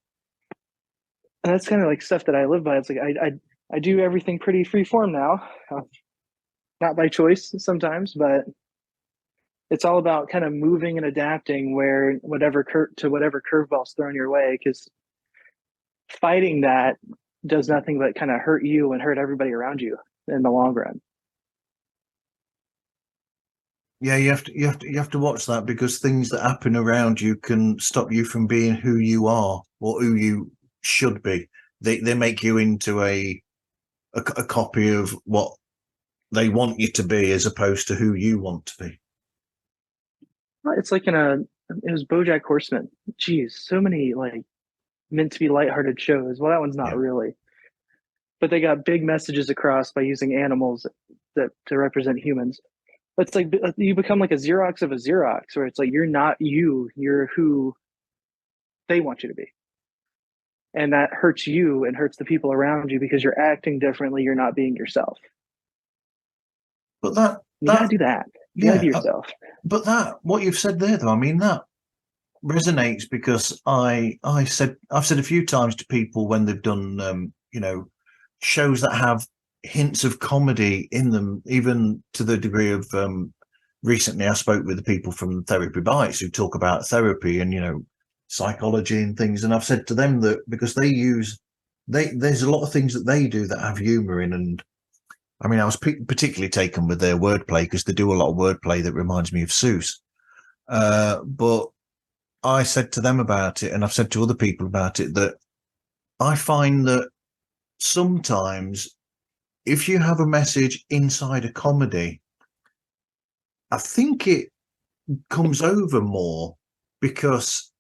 And that's kind of like stuff that I live by. It's like I do everything pretty free form now, not by choice sometimes, but it's all about kind of moving and adapting where whatever curveball's thrown your way. Because fighting that does nothing but kind of hurt you and hurt everybody around you in the long run. Yeah, you have to watch that because things that happen around you can stop you from being who you are or who you should be. They make you into a copy of what they want you to be as opposed to who you want to be. It's like it was BoJack Horseman. Geez, so many like meant to be lighthearted shows. Well, that one's not Yeah. really, but they got big messages across by using animals that to represent humans. It's like you become like a Xerox of a Xerox, where it's like you're not you, you're who they want you to be. And that hurts you and hurts the people around you because you're acting differently, you're not being yourself. But that You got to that do that. You got to yeah, be yourself. but that what you've said there though, I mean that resonates because I've said a few times to people when they've done shows that have hints of comedy in them, even to the degree of recently I spoke with the people from Therapy Bites who talk about therapy and psychology and things, and I've said to them that because there's a lot of things that they do that have humor in, and I mean I was particularly taken with their wordplay because they do a lot of wordplay that reminds me of Seuss, but I said to them about it, and I've said to other people about it, that I find that sometimes if you have a message inside a comedy, I think it comes over more because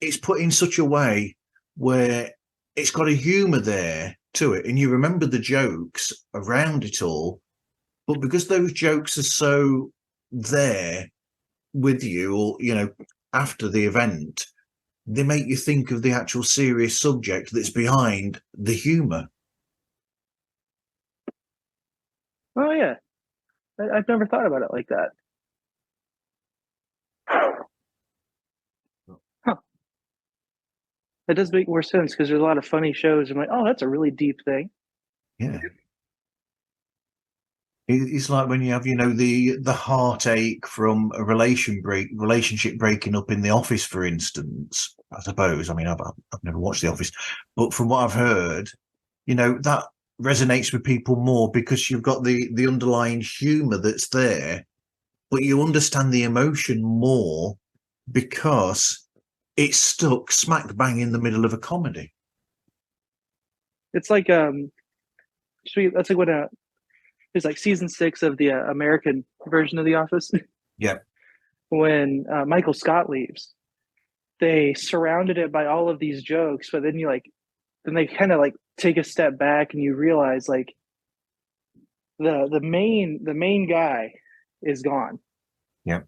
it's put in such a way where it's got a humor there to it, and you remember the jokes around it all. But because those jokes are so there with you, or after the event, they make you think of the actual serious subject that's behind the humor. Oh yeah, I've never thought about it like that. Huh. That does make more sense because there's a lot of funny shows. I'm like, oh, that's a really deep thing. Yeah. It's like when you have, the heartache from a relationship breaking up in The Office, for instance. I suppose. I mean, I've never watched The Office, but from what I've heard, that resonates with people more because you've got the underlying humour that's there, but you understand the emotion more because it's stuck smack bang in the middle of a comedy. It's like that's like when it's like season 6 of the American version of The Office. Yeah. When Michael Scott leaves, they surrounded it by all of these jokes, but then then they kind of like take a step back and you realize like the main guy is gone. Yeah.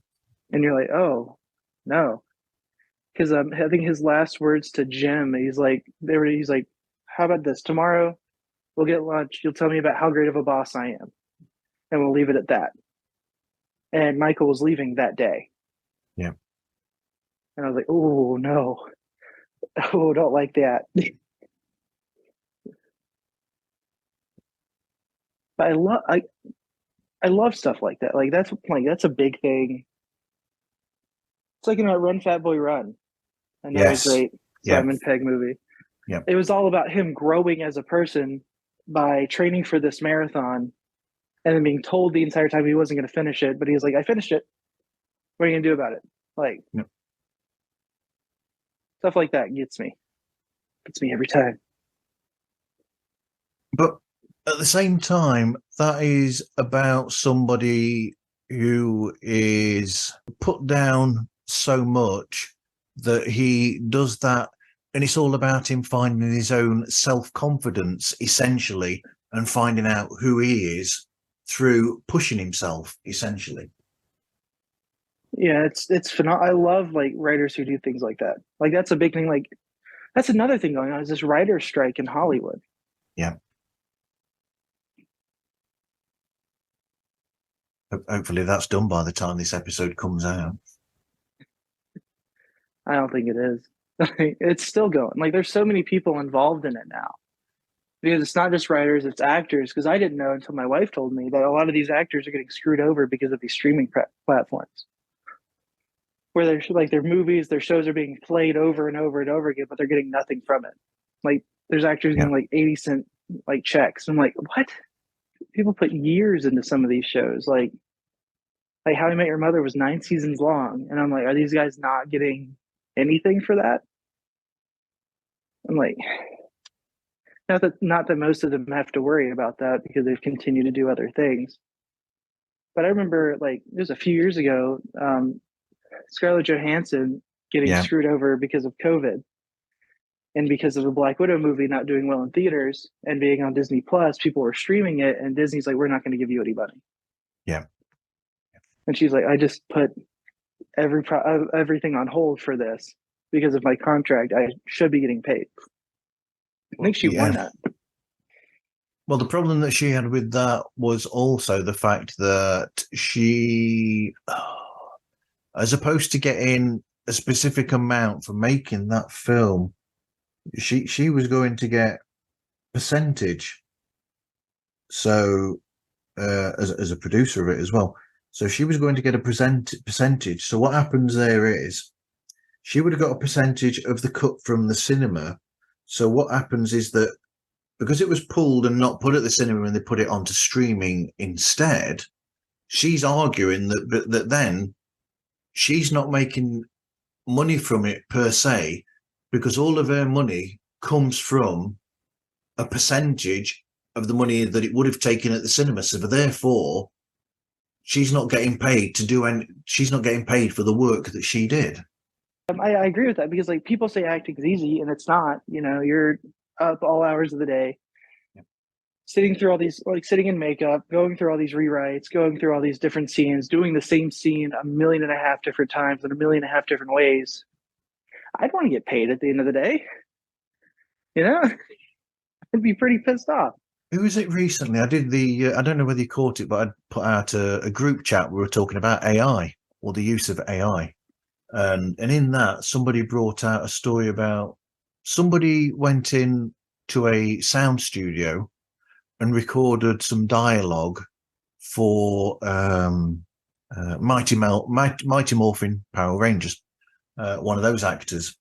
And you're like, oh no, because I think his last words to Jim, he's like, how about this? Tomorrow we'll get lunch. You'll tell me about how great of a boss I am, and we'll leave it at that. And Michael was leaving that day. Yeah. And I was like, oh no, oh, don't like that. But I love stuff like that. Like that's a big thing. It's like in that Run Fat Boy Run, another Yes. great Yeah. Simon Pegg movie. Yeah. It was all about him growing as a person by training for this marathon and then being told the entire time he wasn't going to finish it. But he was like, I finished it. What are you going to do about it? Like, stuff like that gets me every time. But at the same time, that is about somebody who is put down so much that he does that. And it's all about him finding his own self-confidence, essentially, and finding out who he is through pushing himself, essentially. Yeah, it's phenomenal. I love like writers who do things like that. Like that's a big thing. Like that's another thing going on is this writer strike in Hollywood. Yeah. Hopefully that's done by the time this episode comes out. I don't think it is. It's still going. Like there's so many people involved in it now. Because it's not just writers, it's actors. Because I didn't know until my wife told me that a lot of these actors are getting screwed over because of these streaming platforms. Where their movies, their shows are being played over and over and over again, but they're getting nothing from it. Like there's actors getting like 80-cent like checks. I'm like, what? People put years into some of these shows. Like How I Met Your Mother was 9 seasons long, and I'm like, are these guys not getting anything for that? I'm like, not that most of them have to worry about that because they've continued to do other things. But I remember like it was a few years ago, Scarlett Johansson getting screwed over because of COVID and because of the Black Widow movie not doing well in theaters and being on Disney Plus. People were streaming it, and Disney's like, we're not going to give you any money. Yeah. And she's like, I just put everything on hold for this because of my contract. I should be getting paid. I think she won that. Well, the problem that she had with that was also the fact that she, as opposed to getting a specific amount for making that film, she was going to get percentage. So, as a producer of it as well. So she was going to get a percentage. So what happens there is she would have got a percentage of the cut from the cinema. So what happens is that because it was pulled and not put at the cinema and they put it onto streaming instead, she's arguing that then she's not making money from it per se, because all of her money comes from a percentage of the money that it would have taken at the cinema. So therefore, she's not getting paid she's not getting paid for the work that she did. I agree with that because like people say acting's easy and it's not. You know, you're up all hours of the day, sitting through all these, like sitting in makeup, going through all these rewrites, going through all these different scenes, doing the same scene a million and a half different times in a million and a half different ways. I'd want to get paid at the end of the day. You know, I'd be pretty pissed off. Who was it recently? I did the. I don't know whether you caught it, but I put out a group chat. We were talking about AI or the use of AI, and in that somebody brought out a story about somebody went in to a sound studio and recorded some dialogue for Mighty Morphin Power Rangers, one of those actors.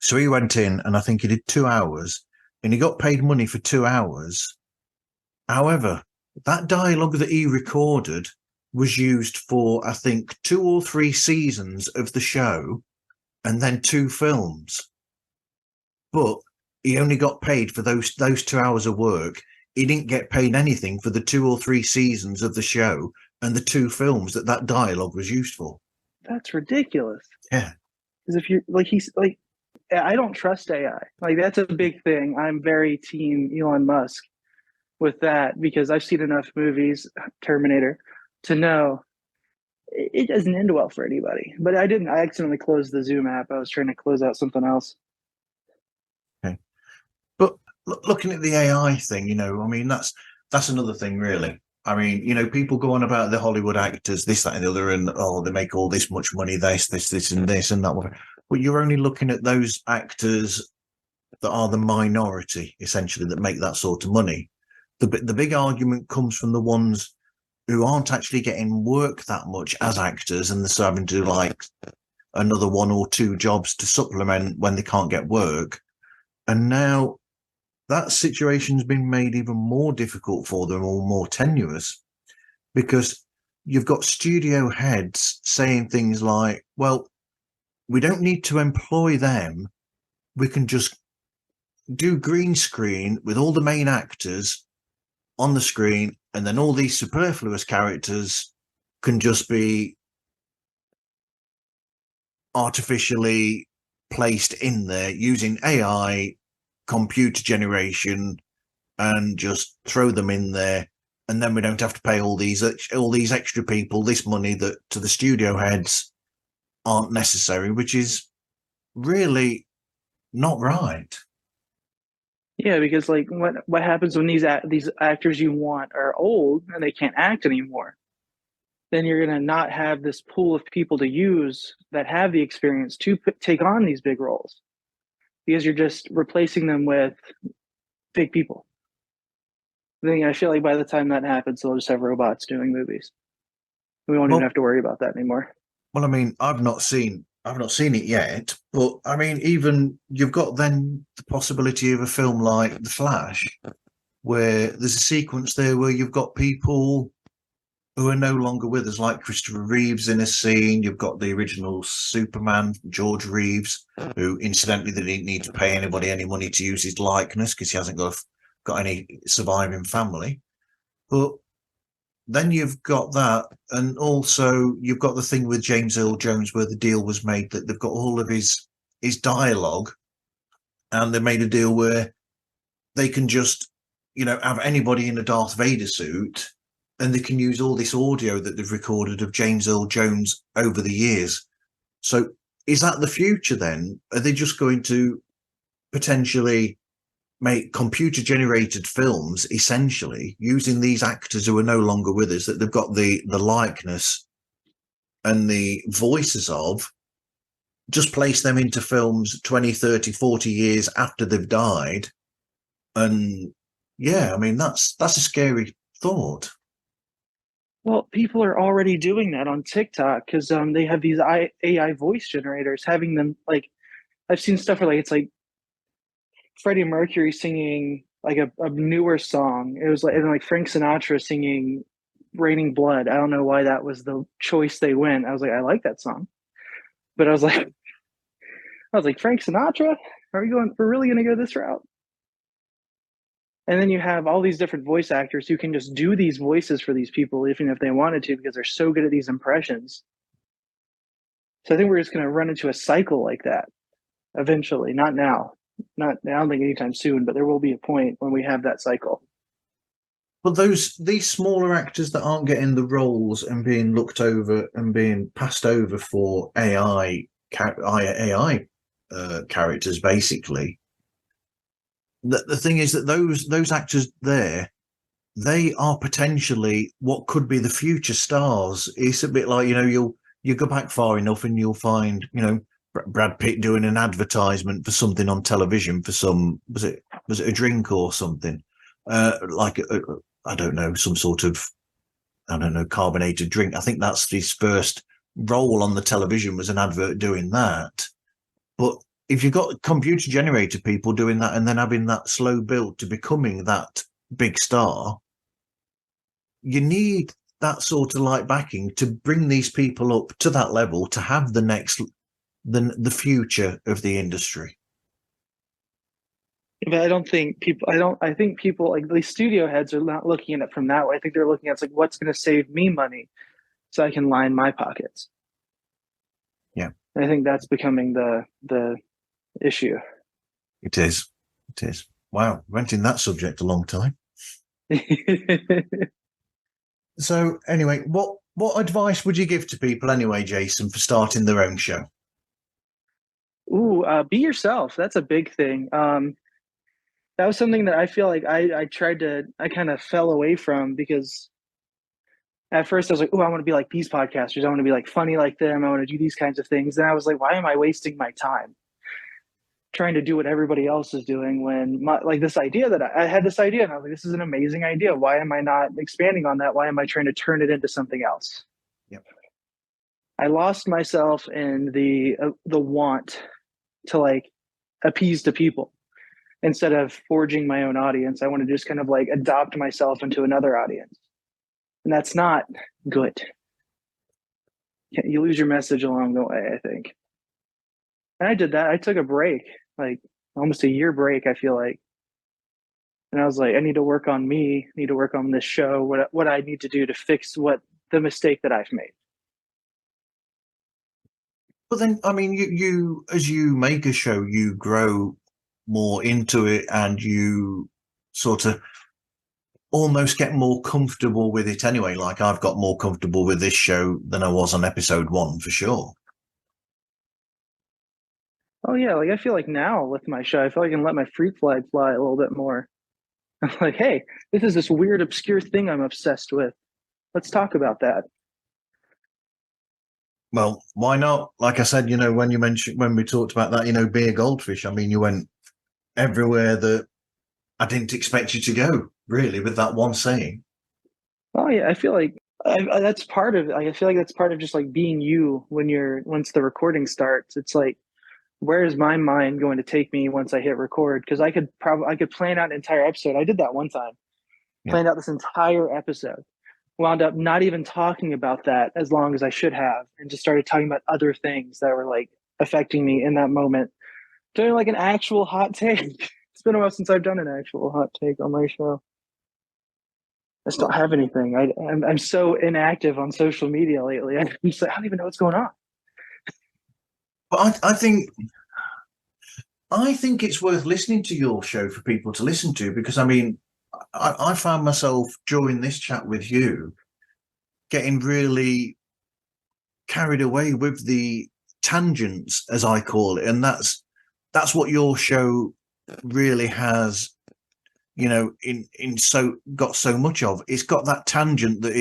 So he went in and I think he did 2 hours and he got paid money for 2 hours. However, that dialogue that he recorded was used for, I think, 2 or 3 seasons of the show and then 2 films. But he only got paid for those 2 hours of work. He didn't get paid anything for the 2 or 3 seasons of the show and the 2 films that dialogue was used for. That's ridiculous. Yeah. Because if you're like, he's like, I don't trust AI. Like, that's a big thing. I'm very team Elon Musk with that because I've seen enough movies, Terminator, to know it doesn't end well for anybody. But I didn't. I accidentally closed the Zoom app. I was trying to close out something else. Okay. But looking at the AI thing, I mean, that's another thing, really. I mean, people go on about the Hollywood actors, this, that, and the other, and they make all this much money, this, and this, and that. But you're only looking at those actors that are the minority, essentially, that make that sort of money. The big argument comes from the ones who aren't actually getting work that much as actors, and they're having to do like another 1 or 2 jobs to supplement when they can't get work. And now that situation's been made even more difficult for them or more tenuous because you've got studio heads saying things like, well, we don't need to employ them. We can just do green screen with all the main actors on the screen, and then all these superfluous characters can just be artificially placed in there using AI, computer generation, and just throw them in there, and then we don't have to pay all these extra people this money that to the studio heads aren't necessary, which is really not right. Yeah, because like what happens when these actors you want are old and they can't act anymore? Then you're going to not have this pool of people to use that have the experience to take on these big roles because you're just replacing them with big people. Then I feel like by the time that happens, they'll just have robots doing movies. We won't even have to worry about that anymore. Well, I mean, I've not seen it yet, but I mean, even you've got then the possibility of a film like The Flash, where there's a sequence there where you've got people who are no longer with us, like Christopher Reeves in a scene. You've got the original Superman, George Reeves, who incidentally they didn't need to pay anybody any money to use his likeness because he hasn't got any surviving family. But then you've got that, and also you've got the thing with James Earl Jones where the deal was made that they've got all of his dialogue, and they made a deal where they can just have anybody in a Darth Vader suit, and they can use all this audio that they've recorded of James Earl Jones over the years. So is that the future then? Are they just going to potentially make computer generated films essentially using these actors who are no longer with us, that they've got the likeness and the voices of, just place them into films 20, 30, 40 years after they've died? And yeah, I mean, that's a scary thought. Well, people are already doing that on TikTok because they have these AI voice generators having them like, I've seen stuff where like it's like Freddie Mercury singing like a newer song. It was like and like Frank Sinatra singing "Raining Blood." I don't know why that was the choice they went. I was like, I like that song, but I was like Frank Sinatra. Are we going? We're really going to go this route? And then you have all these different voice actors who can just do these voices for these people, even if they wanted to, because they're so good at these impressions. So I think we're just going to run into a cycle like that eventually. Not now, not I don't think anytime soon, but there will be a point when we have that cycle. But these smaller actors that aren't getting the roles and being looked over and being passed over for AI characters, basically. The thing is that those actors there, they are potentially what could be the future stars. It's a bit like, you go back far enough and you'll find, Brad Pitt doing an advertisement for something on television for some, was it a drink or something, I don't know, some sort of, carbonated drink. I think that's his first role on the television, was an advert doing that. But if you've got computer generated people doing that and then having that slow build to becoming that big star, you need that sort of like backing to bring these people up to that level to have the future of the industry. But I think people like the studio heads are not looking at it from that way. I think they're looking at it's like, what's going to save me money so I can line my pockets. Yeah. And I think that's becoming the issue. It is. Wow. Went in that subject a long time. So anyway, what advice would you give to people anyway, Jason, for starting their own show? Ooh, be yourself. That's a big thing. That was something that I feel like I kind of fell away from, because at first I was like, oh, I want to be like these podcasters. I want to be like funny like them. I want to do these kinds of things. Then I was like, why am I wasting my time trying to do what everybody else is doing, when this idea that I had this idea and I was like, this is an amazing idea. Why am I not expanding on that? Why am I trying to turn it into something else? Yep. I lost myself in the want to like appease the people. Instead of forging my own audience, I want to just kind of like adopt myself into another audience. And that's not good. You lose your message along the way, I think. And I did that. I took a break, like almost a year break, I feel like. And I was like, I need to work on me, I need to work on this show, what I need to do to fix the mistake that I've made. But then, I mean, you as you make a show, you grow more into it and you sort of almost get more comfortable with it anyway. Like I've got more comfortable with this show than I was on episode 1 for sure. Oh yeah, like I feel like now with my show, I feel like I can let my freak flag fly a little bit more. I'm like, hey, this is this weird, obscure thing I'm obsessed with. Let's talk about that. Well, why not? Like I said, when we talked about that, be a goldfish. I mean, you went everywhere that I didn't expect you to go, really, with that one saying. Oh yeah, I feel like that's part of. I feel like that's part of just like being you once the recording starts. It's like, where is my mind going to take me once I hit record? Because I could plan out an entire episode. I did that one time. Yeah. Planned out this entire episode. Wound up not even talking about that as long as I should have, and just started talking about other things that were like affecting me in that moment. Doing like an actual hot take. It's been a while since I've done an actual hot take on my show. I just don't have anything. I'm so inactive on social media lately. I don't even know what's going on. But I think it's worth listening to your show for people to listen to, because I mean, I found myself during this chat with you getting really carried away with the tangents, as I call it, and that's what your show really has, got so much of. It's got that tangent that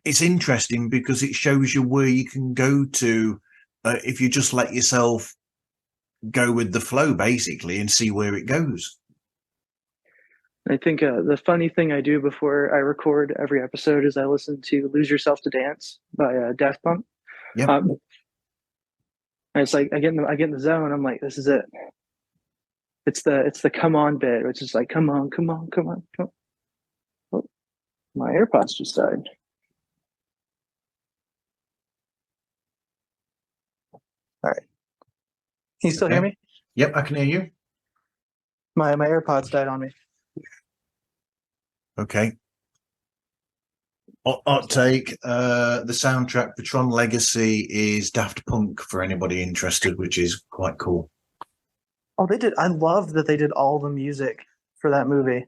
it's interesting because it shows you where you can go to if you just let yourself go with the flow, basically, and see where it goes. I think the funny thing I do before I record every episode is I listen to "Lose Yourself to Dance" by Daft Punk. Yep. And it's like I get in the zone. I'm like, this is it. It's the come on bit, which is like, come on, come on, come on, come on. Oh, my AirPods just died. All right. Can you still hear me? Yep, I can hear you. My AirPods died on me. Okay. Hot take. The soundtrack for Tron Legacy is Daft Punk for anybody interested, which is quite cool. Oh, they did. I love that they did all the music for that movie.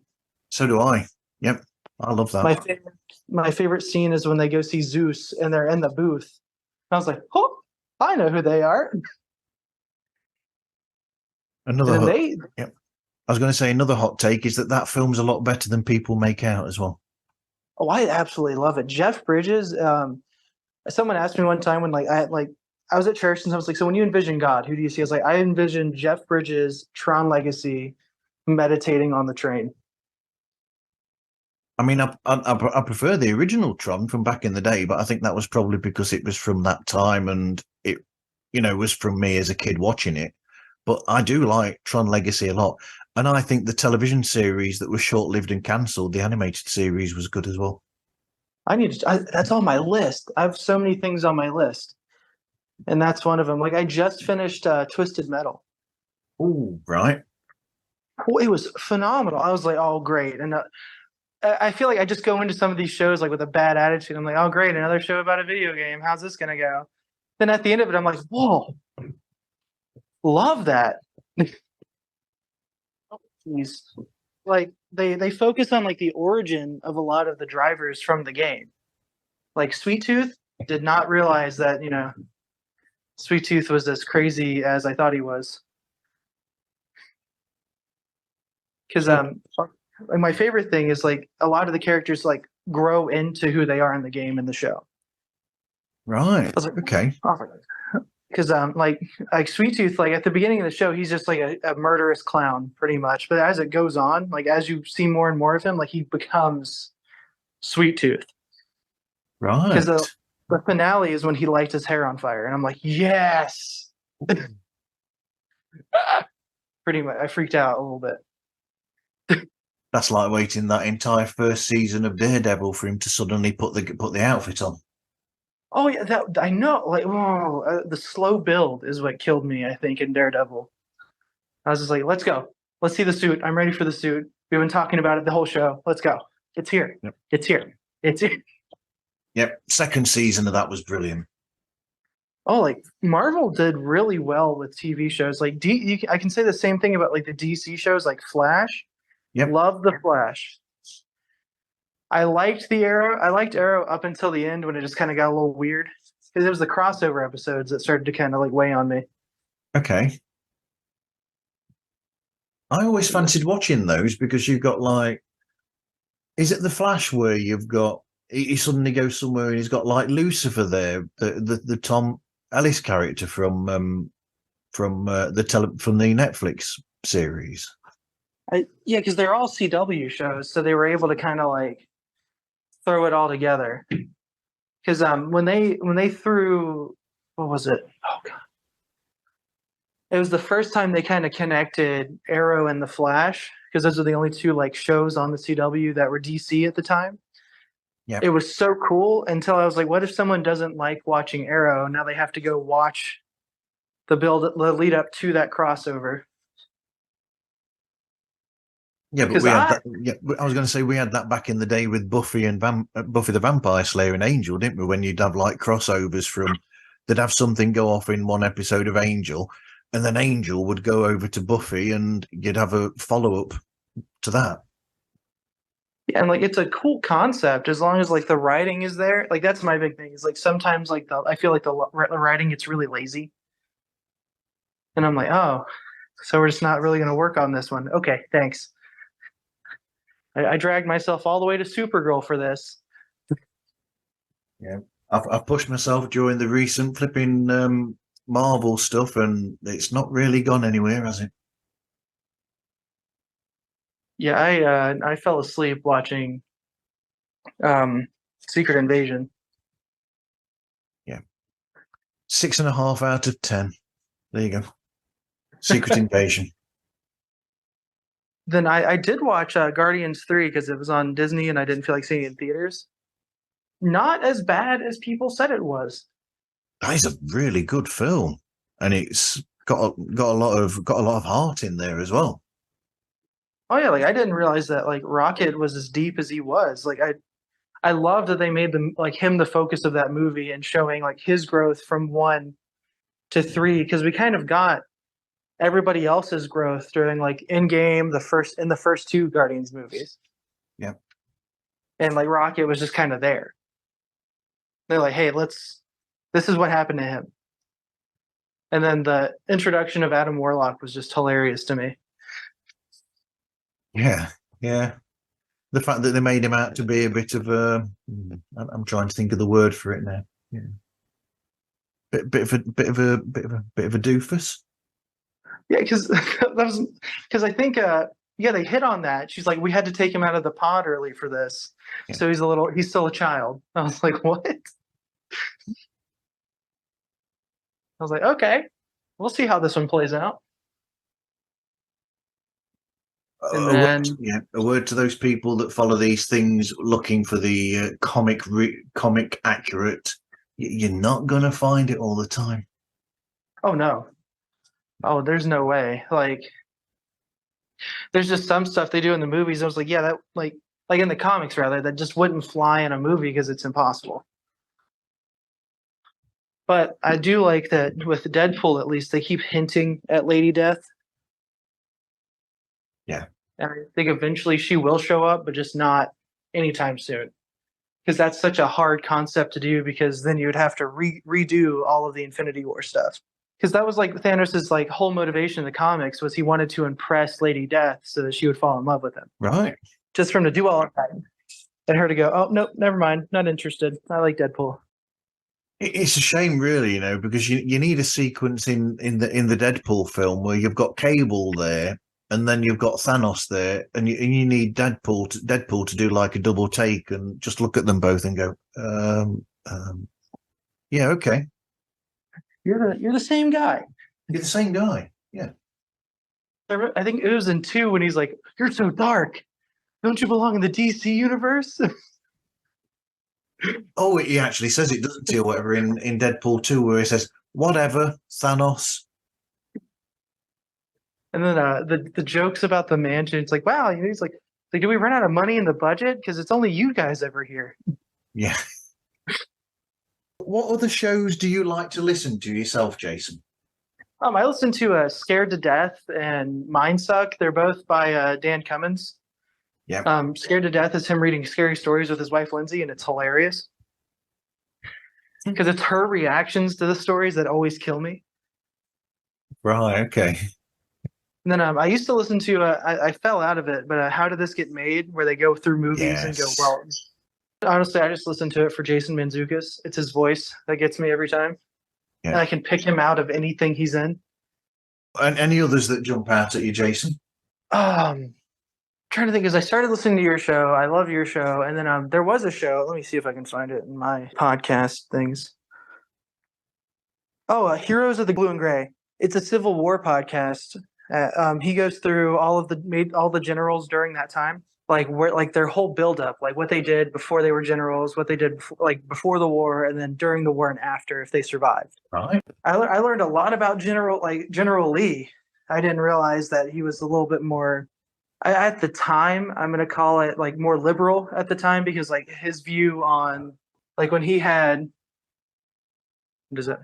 So do I. Yep. I love that. My favorite scene is when they go see Zeus and they're in the booth. I was like, oh, I know who they are. Another And hot, they, yep. I was going to say another hot take is that film's a lot better than people make out as well. oh, I absolutely love it. Jeff Bridges. Someone asked me one time when I was at church and I was like, so when you envision God, who do you see? I was like, I envision Jeff Bridges, Tron Legacy, meditating on the train. I mean, I prefer the original Tron from back in the day, but I think that was probably because it was from that time and it, was from me as a kid watching it. But I do like Tron Legacy a lot. And I think the television series that was short-lived and cancelled, the animated series, was good as well. That's on my list. I have so many things on my list. And that's one of them. Like I just finished Twisted Metal. Oh, right. Oh, it was phenomenal. I was like, oh, great. And I feel like I just go into some of these shows like with a bad attitude. I'm like, oh, great, another show about a video game. How's this going to go? Then at the end of it, I'm like, whoa, love that. Jeez. Like they focus on like the origin of a lot of the drivers from the game. Like Sweet Tooth did not realize that, Sweet Tooth was as crazy as I thought he was. Because my favorite thing is like a lot of the characters like grow into who they are in the game in the show. Right. Like, okay. Because like Sweet Tooth, like at the beginning of the show, he's just like a murderous clown, pretty much. But as it goes on, like as you see more and more of him, like he becomes Sweet Tooth. Right. Because the finale is when he lights his hair on fire, and I'm like, yes. Pretty much, I freaked out a little bit. That's like waiting that entire first season of Daredevil for him to suddenly put the outfit on. Oh yeah, that I know. Like, the slow build is what killed me. I think in Daredevil, I was just like, "Let's go. Let's see the suit. I'm ready for the suit. We've been talking about it the whole show. Let's go. It's here. Yep. It's here. It's here." Yep. Second season of that was brilliant. Oh, like Marvel did really well with TV shows. Like I can say the same thing about like the DC shows, like Flash. Yep. Love the Flash. I liked the Arrow. I liked Arrow up until the end when it just kind of got a little weird because it was the crossover episodes that started to kind of like weigh on me. Okay. I always fancied watching those because you've got like, is it the Flash where you've got he suddenly goes somewhere and he's got like Lucifer there, the Tom Ellis character from the Netflix series. Yeah, because they're all CW shows, so they were able to kind of like throw it all together. Because when they threw, what was it? Oh god, it was the first time they kind of connected Arrow and the Flash, because those are the only two like shows on the CW that were DC at the time. Yeah, it was so cool until I was like, what if someone doesn't like watching Arrow? Now they have to go watch the lead up to that crossover. Yeah, but we had that. Yeah, I was going to say we had that back in the day with Buffy and Buffy the Vampire Slayer and Angel, didn't we? When you'd have like crossovers they'd have something go off in one episode of Angel, and then Angel would go over to Buffy, and you'd have a follow up to that. Yeah, and like it's a cool concept as long as like the writing is there. Like that's my big thing. Is like sometimes like I feel like the writing gets really lazy, and I'm like, oh, so we're just not really going to work on this one. Okay, thanks. I dragged myself all the way to Supergirl for this. Yeah, I've pushed myself during the recent flipping Marvel stuff, and it's not really gone anywhere, has it? Yeah, I fell asleep watching Secret Invasion. Yeah, 6.5 out of 10. There you go. Secret Invasion. Then I did watch Guardians 3 because it was on Disney and I didn't feel like seeing it in theaters. Not as bad as people said it was. That is a really good film, and it's got a lot of heart in there as well. Oh yeah, like I didn't realize that like Rocket was as deep as he was. Like I love that they made them like him the focus of that movie and showing like his growth from 1 to 3, because we kind of got everybody else's growth during like Endgame, the first two Guardians movies. Yeah. And like Rocket was just kind of there. They're like, hey, this is what happened to him. And then the introduction of Adam Warlock was just hilarious to me. Yeah. Yeah. The fact that they made him out to be a bit of a, I'm trying to think of the word for it now. Yeah. Bit of a doofus. Yeah, because I think they hit on that. She's like, we had to take him out of the pod early for this, Yeah. so he's still a child. I was like, what? I was like, okay, we'll see how this one plays out. And then A word to those people that follow these things looking for the comic accurate. You're not gonna find it all the time. oh no, oh there's no way. Like there's just some stuff they do in the movies. I was like, yeah, that like in the comics rather, that just wouldn't fly in a movie because it's impossible. But I do like that with Deadpool, at least they keep hinting at Lady Death. Yeah. And I think eventually she will show up, but just not anytime soon. Because that's such a hard concept to do, because then you would have to redo all of the Infinity War stuff. Because that was like Thanos' like whole motivation in the comics was he wanted to impress Lady Death so that she would fall in love with him. Right. Just for him to do all of that. And her to go, oh, nope, never mind. Not interested. I like Deadpool. It's a shame, really, because you need a sequence in the Deadpool film where you've got Cable there, and then you've got Thanos there, and you need Deadpool to do like a double take and just look at them both and go, yeah, okay, You're the same guy. you're the same guy, yeah. I think it was in 2 when he's like, "You're so dark. Don't you belong in the DC universe?" Oh, he actually says it, doesn't he, or whatever, in Deadpool 2, where he says, whatever, Thanos. And then the jokes about the mansion. It's like, wow, he's like, do we run out of money in the budget? Because it's only you guys ever here. Yeah. What other shows do you like to listen to yourself, Jason? I listen to Scared to Death and Mindsuck. They're both by Dan Cummins. Yeah. Scared to Death is him reading scary stories with his wife Lindsay, and it's hilarious because it's her reactions to the stories that always kill me. Right. Okay. And then I used to listen to I fell out of it, but How Did This Get Made, where they go through movies and go, well, honestly, I just listen to it for Jason Mantzoukas. It's his voice that gets me every time. Yeah. And I can pick him out of anything he's in. And any others that jump out at you, Jason? Trying to think, because I started listening to your show. I love your show. And then there was a show. Let me see if I can find it in my podcast things. Oh, Heroes of the Blue and Gray. It's a Civil War podcast. He goes through all the generals during that time, like their whole buildup, like what they did before they were generals, what they did before the war, and then during the war and after, if they survived. Right. I learned a lot about General Lee. I didn't realize that he was a little bit more. At the time, I'm going to call it like more liberal at the time, because like his view on like when he had. What is it?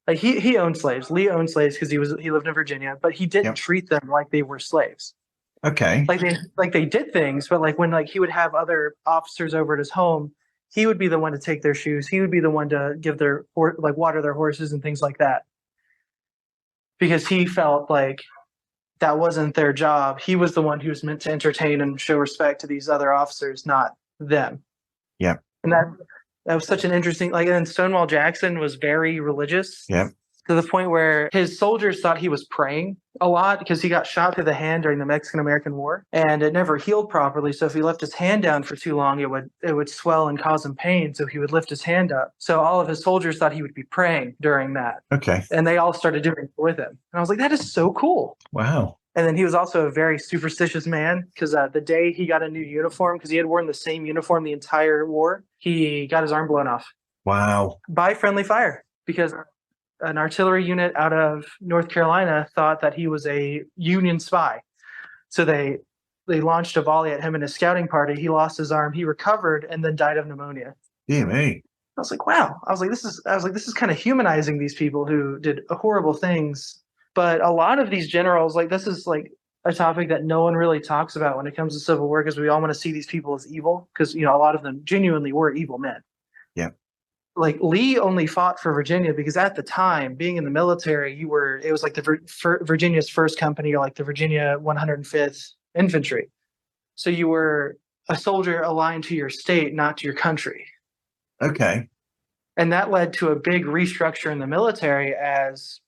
Like he owned slaves. Lee owned slaves because he lived in Virginia, but he didn't treat them like they were slaves. Okay. Like they did things, but like when like he would have other officers over at his home, he would be the one to take their shoes. He would be the one to give water their horses and things like that. Because he felt like that wasn't their job. He was the one who was meant to entertain and show respect to these other officers, not them. Yeah. And that was such an interesting, like, and then Stonewall Jackson was very religious. Yeah. To the point where his soldiers thought he was praying a lot because he got shot through the hand during the Mexican-American War, and it never healed properly. So if he left his hand down for too long, it would swell and cause him pain. So he would lift his hand up. So all of his soldiers thought he would be praying during that. Okay. And they all started doing it with him. And I was like, that is so cool. Wow. And then he was also a very superstitious man, because the day he got a new uniform, because he had worn the same uniform the entire war, he got his arm blown off. Wow. By friendly fire, because an artillery unit out of North Carolina thought that he was a Union spy. So they they launched a volley at him in a scouting party. He lost his arm. He recovered and then died of pneumonia. Yeah, me. I was like, wow. This is kind of humanizing these people who did horrible things. But a lot of these generals, like this is like a topic that no one really talks about when it comes to Civil War, because we all want to see these people as evil, because a lot of them genuinely were evil men. Yeah. Like Lee only fought for Virginia because at the time, being in the military, it was like Virginia's first company, or like the Virginia 105th Infantry. So you were a soldier aligned to your state, not to your country. Okay. And that led to a big restructure in the military, as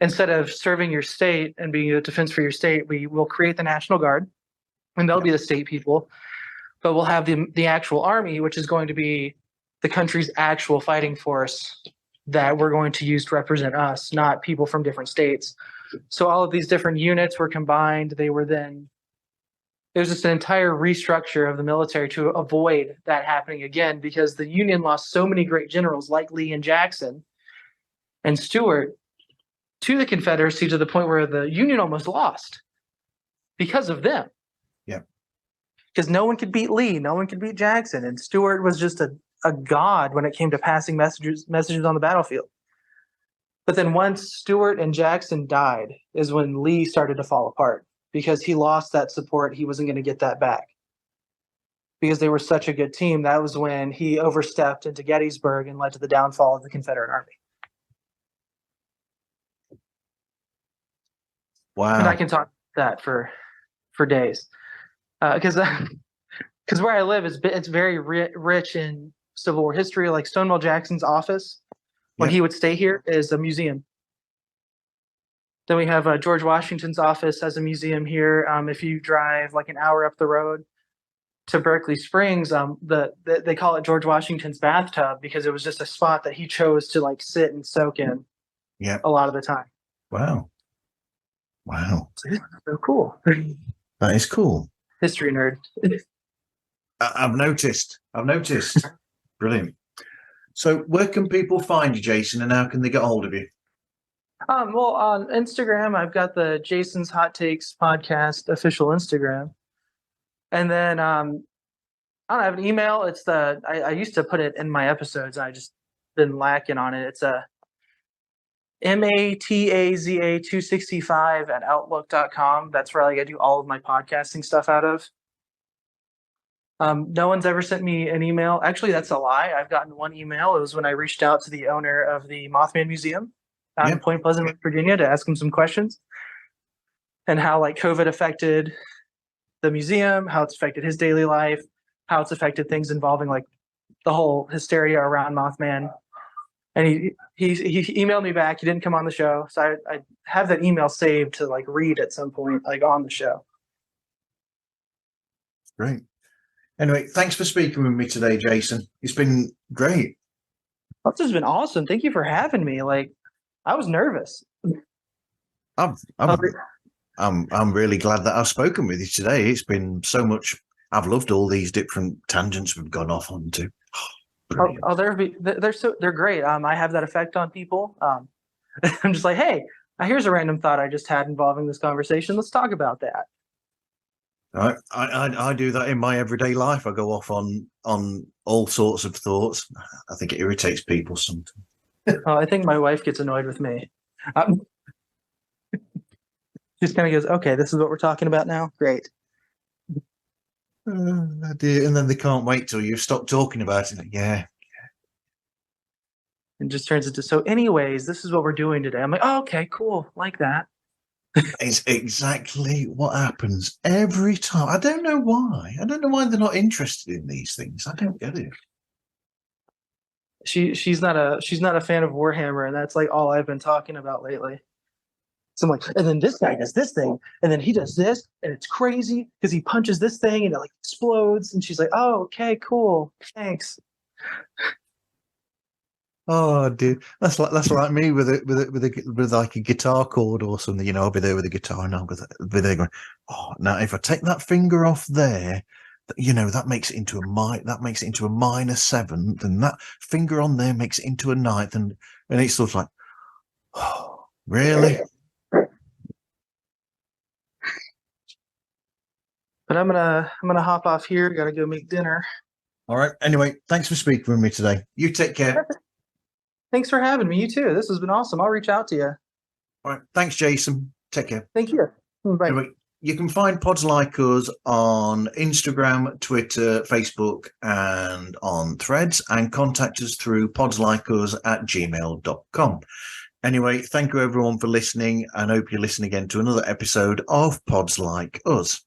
instead of serving your state and being a defense for your state, we will create the National Guard, and they'll be the state people. But we'll have the actual army, which is going to be the country's actual fighting force that we're going to use to represent us, not people from different states. So all of these different units were combined. There's just an entire restructure of the military to avoid that happening again, because the Union lost so many great generals like Lee and Jackson and Stuart to the Confederacy, to the point where the Union almost lost because of them. Yeah. Because no one could beat Lee, no one could beat Jackson, and Stuart was just a god when it came to passing messages on the battlefield. But then once Stuart and Jackson died is when Lee started to fall apart, because he lost that support. He wasn't going to get that back because they were such a good team. That was when he overstepped into Gettysburg and led to the downfall of the Confederate Army. Wow. And I can talk that for days, because where I live it's very rich in Civil War history. Like Stonewall Jackson's office, when he would stay here, is a museum. Then we have George Washington's office as a museum here. If you drive like an hour up the road to Berkeley Springs, they call it George Washington's bathtub, because it was just a spot that he chose to like sit and soak in. Yeah. A lot of the time. Wow. So cool. That is cool. History nerd. I've noticed. Brilliant. So where can people find you, Jason, and how can they get a hold of you? Well, on Instagram, I've got the Jason's Hot Takes podcast official Instagram. And then I don't have an email. It's I used to put it in my episodes. I just been lacking on it. It's a MATAZA265 @outlook.com. That's where I do all of my podcasting stuff out of. No one's ever sent me an email. Actually, that's a lie. I've gotten one email. It was when I reached out to the owner of the Mothman Museum out in Point Pleasant, Virginia, to ask him some questions, and how like COVID affected the museum, how it's affected his daily life, how it's affected things involving like the whole hysteria around Mothman. And he emailed me back. He didn't come on the show, so I have that email saved to like read at some point, like on the show. Great. Anyway, thanks for speaking with me today, Jason. It's been great. This has been awesome. Thank you for having me. Like, I was nervous. I'm really glad that I've spoken with you today. It's been so much. I've loved all these different tangents we've gone off onto. They're great. I have that effect on people. I'm just like, hey, here's a random thought I just had involving this conversation. Let's talk about that. I do that in my everyday life. I go off on all sorts of thoughts. I think it irritates people sometimes. I think my wife gets annoyed with me. Just kind of goes, okay, this is what we're talking about now. Great. And then they can't wait till you stop talking about it. Yeah. And just turns into, so anyways, this is what we're doing today. I'm like, oh, okay, cool. Like that. It's exactly what happens every time. I don't know why. I don't know why they're not interested in these things. I don't get it. She's not a fan of Warhammer, and that's like all I've been talking about lately. So I'm like, and then this guy does this thing, and then he does this, and it's crazy because he punches this thing and it like explodes. And she's like, oh, okay, cool, thanks. Oh, dude, that's like me with like a guitar chord or something. You know, I'll be there with a guitar and I'll be there going, oh, now if I take that finger off there, you know, that makes it into a minor seventh, and that finger on there makes it into a ninth, and it's sort of like, oh, really? But I'm gonna hop off here. Got to go make dinner. All right. Anyway, thanks for speaking with me today. You take care. Perfect. Thanks for having me. You too. This has been awesome. I'll reach out to you. All right. Thanks, Jason. Take care. Thank you. Bye. Anyway, you can find Pods Like Us on Instagram, Twitter, Facebook, and on Threads, and contact us through podslikeus@gmail.com. Anyway, thank you everyone for listening, and hope you listen again to another episode of Pods Like Us.